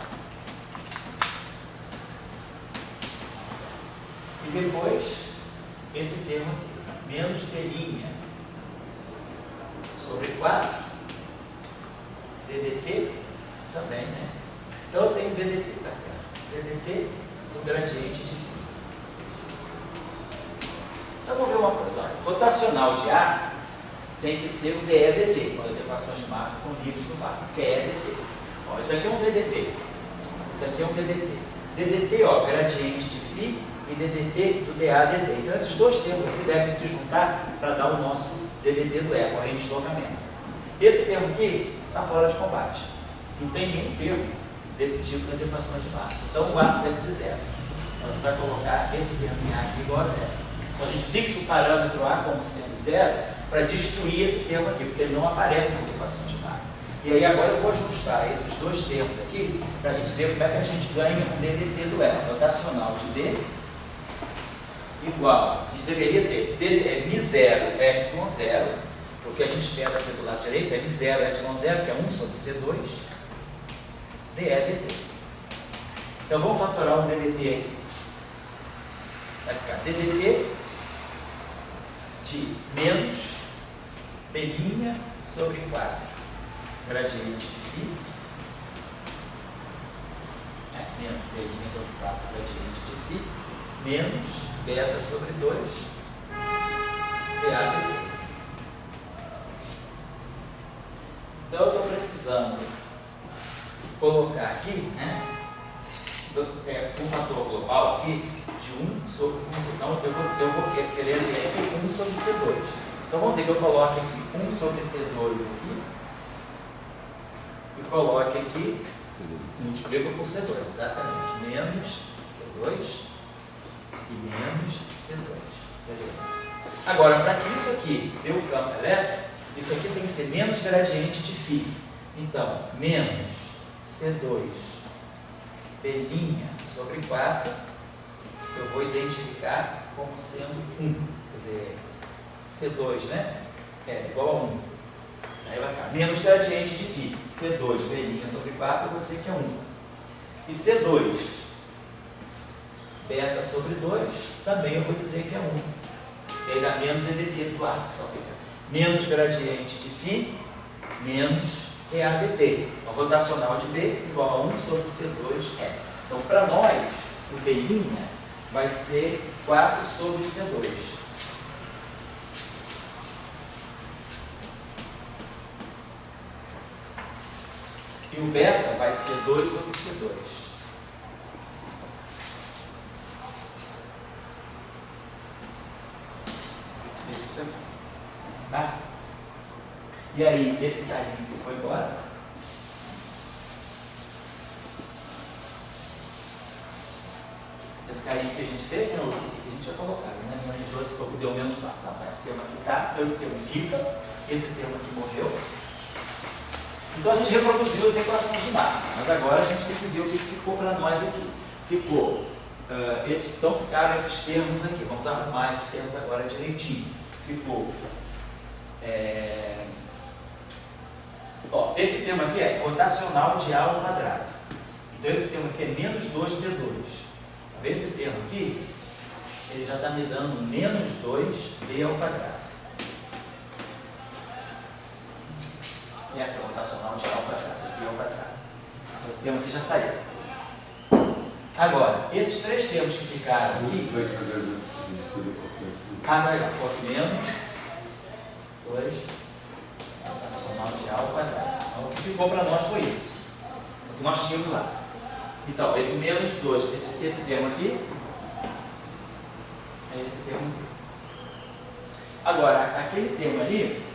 E depois, esse termo aqui, menos B' sobre 4, DDT também, né? Então eu tenho DDT, tá certo? DDT do gradiente de φ. Então vamos ver uma coisa, olha, rotacional de A tem que ser o DEDT, quando as equações de Maxwell estão livres no vácuo, que é EDT. Ó, isso aqui é um DDT, isso aqui é um DDT. DDT, ó, gradiente de φ, e DDT do DADT. Então esses dois termos aqui devem se juntar para dar o nosso DDT do E, corrente de deslocamento. Esse termo aqui está fora de combate. Não tem nenhum termo desse tipo nas equações de Maxwell. Então o A deve ser zero. Então a gente vai colocar esse termo em A aqui igual a zero. Então a gente fixa o parâmetro A como sendo zero para destruir esse termo aqui, porque ele não aparece nas equações de Maxwell. E aí agora eu vou ajustar esses dois termos aqui para a gente ver como é que a gente ganha um DDT do E. Rotacional de D igual, a gente deveria ter μ0 ε0, porque a gente espera aqui do lado direito é μ0 ε0, que é 1 sobre C2, dEdt. Então vamos fatorar um DDT aqui. Vai ficar DDT de menos B' sobre 4, gradiente de φ, menos B' sobre 4, gradiente de φ, menos beta sobre 2, DADT. Então eu estou precisando colocar aqui, né, um fator global aqui de 1 sobre 1. Então eu vou querer ler aqui 1 sobre C2. Então vamos dizer que eu coloque aqui 1 sobre C2 aqui e coloque aqui, multiplico por C2, exatamente, menos C2 e menos C2. Beleza. Agora, para que isso aqui dê o campo elétrico, isso aqui tem que ser menos gradiente de φ. Então, menos C2 B' sobre 4, eu vou identificar como sendo 1. Quer dizer, C2, né? É igual a 1. Aí vai ficar menos gradiente de φ. C2 B' sobre 4, eu vou dizer que é 1. E C2 beta sobre 2, também eu vou dizer que é 1. E aí dá menos DDT do ar. Então fica menos gradiente de φ, menos EADT. Então, rotacional de B igual a 1 sobre C2E. Então, para nós, o B' vai ser 4 sobre C2. E o beta vai ser 2 sobre C2. isso aqui. Tá? E aí, esse carinha que foi embora, esse carinha que a gente fez, né, esse aqui a gente já colocou, né, minha região que foi o que deu menos 4. Então, esse termo aqui tá, esse termo fica, esse termo aqui morreu. Então a gente reproduziu as equações de Marx, mas agora a gente tem que ver o que ficou para nós aqui. Ficou, então ficaram esses termos aqui, vamos arrumar esses termos agora direitinho. Ficou, esse termo aqui é rotacional de A ao quadrado. Então esse termo aqui é menos 2B2. Esse termo aqui, ele já está me dando menos 2B ao quadrado. E aqui é rotacional de A ao quadrado, B ao quadrado. Esse termo aqui já saiu. Agora, esses três termos que ficaram aqui... vai lá, menos 2 rotacional de A ao quadrado. Então, o que ficou para nós foi isso. O que nós tínhamos lá. Então, esse menos 2, esse termo aqui, é esse termo aqui. Agora, aquele termo ali,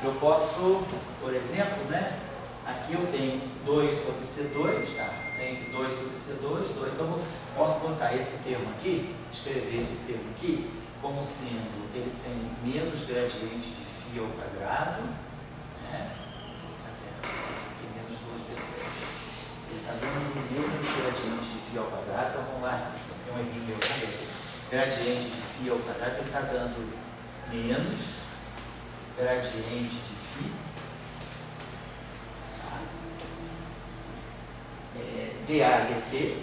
eu posso, por exemplo, né? Aqui eu tenho 2 sobre C2, tá? Tenho aqui 2 sobre C2, 2. Então, eu posso botar esse termo aqui, escrever esse termo aqui, como sendo, ele tem menos gradiente de φ ao quadrado, né? Tá certo? Aqui menos 2B2. Ele está dando menos gradiente de φ ao quadrado, então vamos lá, tem um errinho meu aqui. Gradiente de φ ao quadrado, ele está dando menos gradiente de φ, tá? dA dt.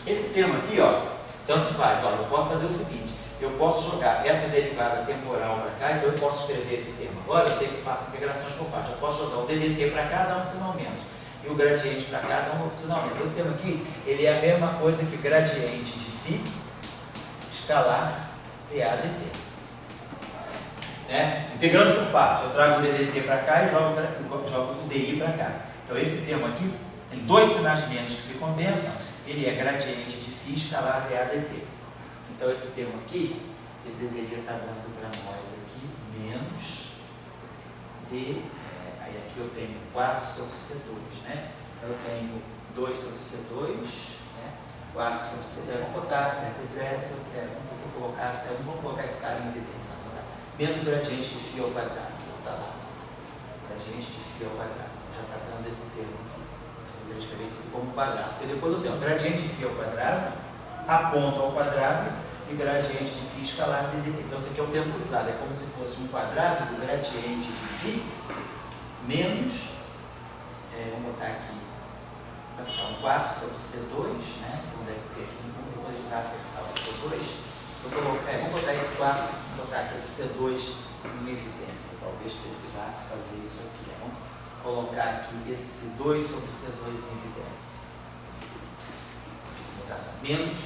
Esse termo aqui, ó, tanto faz, ó, eu posso fazer o seguinte, eu posso jogar essa derivada temporal para cá, então eu posso escrever esse termo. Agora eu sei que faço integrações por parte, eu posso jogar o ddt para cá, dar um sinal menos, e o gradiente para cá, dar um sinal menos. Então esse termo aqui, ele é a mesma coisa que gradiente de φ escalar dA dt. Integrando por parte, eu trago o ddt para cá e jogo o di para cá. Então esse termo aqui tem dois sinais menos que se compensam, ele é gradiente de φ escalar dA dt. Então esse termo aqui, ele deveria estar dando para nós aqui menos d, aí aqui eu tenho 4 sobre C2, né? Eu tenho 2 sobre C2, né? 4 sobre C2, vamos botar, não sei se eu colocar, vamos colocar esse cara em evidência. Menos gradiente de φ ao quadrado, tá lá. Gradiente de φ ao quadrado, já está dando esse termo aqui. Eu vou escrever isso aqui como quadrado. Porque depois eu tenho gradiente de φ ao quadrado, aponto ao quadrado e gradiente de φ escalar ddt. Então esse aqui é o termo cruzado, é como se fosse um quadrado do gradiente de φ menos, vamos botar aqui, vai ficar um 4 sobre C2, né? Então deve ter aqui, depois de cá acertar o C2. Vamos botar esse 4, vamos botar aqui esse C2 em evidência, talvez precisasse fazer isso aqui. Vamos colocar aqui esse 2 sobre C2 em evidência. Vou botar só menos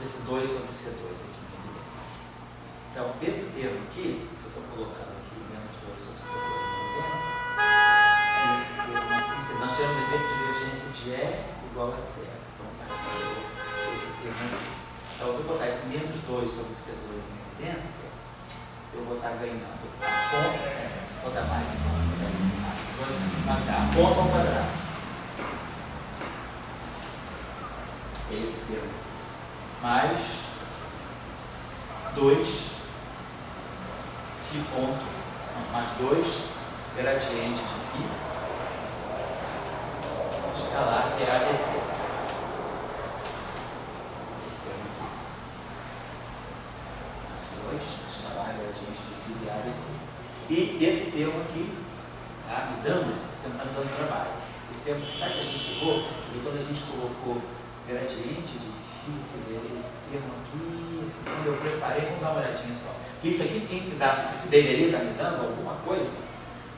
esse 2 sobre C2 aqui em evidência. Então, esse termo aqui, que eu estou colocando aqui, menos 2 sobre C2 em evidência, nós temos o efeito de divergência de E igual a zero. Então, se eu botar esse menos 2 sobre C2 em evidência, eu vou estar ganhando a ponta, vou botar mais, a ponta ao quadrado. Esse termo. Mais 2 φ ponto, mais 2 gradiente de φ escalar dA dt. E esse termo aqui, tá, me dando, esse termo está me dando trabalho. Esse termo, sabe que a gente errou? Quando a gente colocou gradiente de φ, quer dizer, esse termo aqui, quando eu preparei, vamos dar uma olhadinha só. Porque isso aqui tinha que dar, isso aqui deveria estar me dando alguma coisa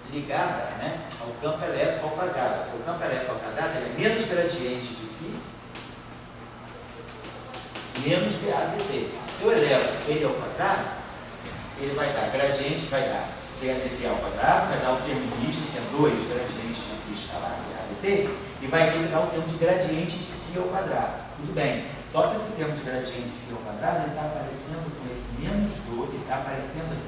ligada, né, ao campo elétrico ao quadrado. Porque o campo elétrico ao quadrado ele é menos gradiente de φ menos dA dt. Se eu elevo ele ao quadrado, ele vai dar gradiente, vai dar dA dt ao quadrado, vai dar o termo misto, que é 2 gradiente de φ escalar dA dt, e vai ter que dar o termo de gradiente de φ ao quadrado. Tudo bem. Só que esse termo de gradiente de φ ao quadrado, ele está aparecendo com esse menos 2, ele está aparecendo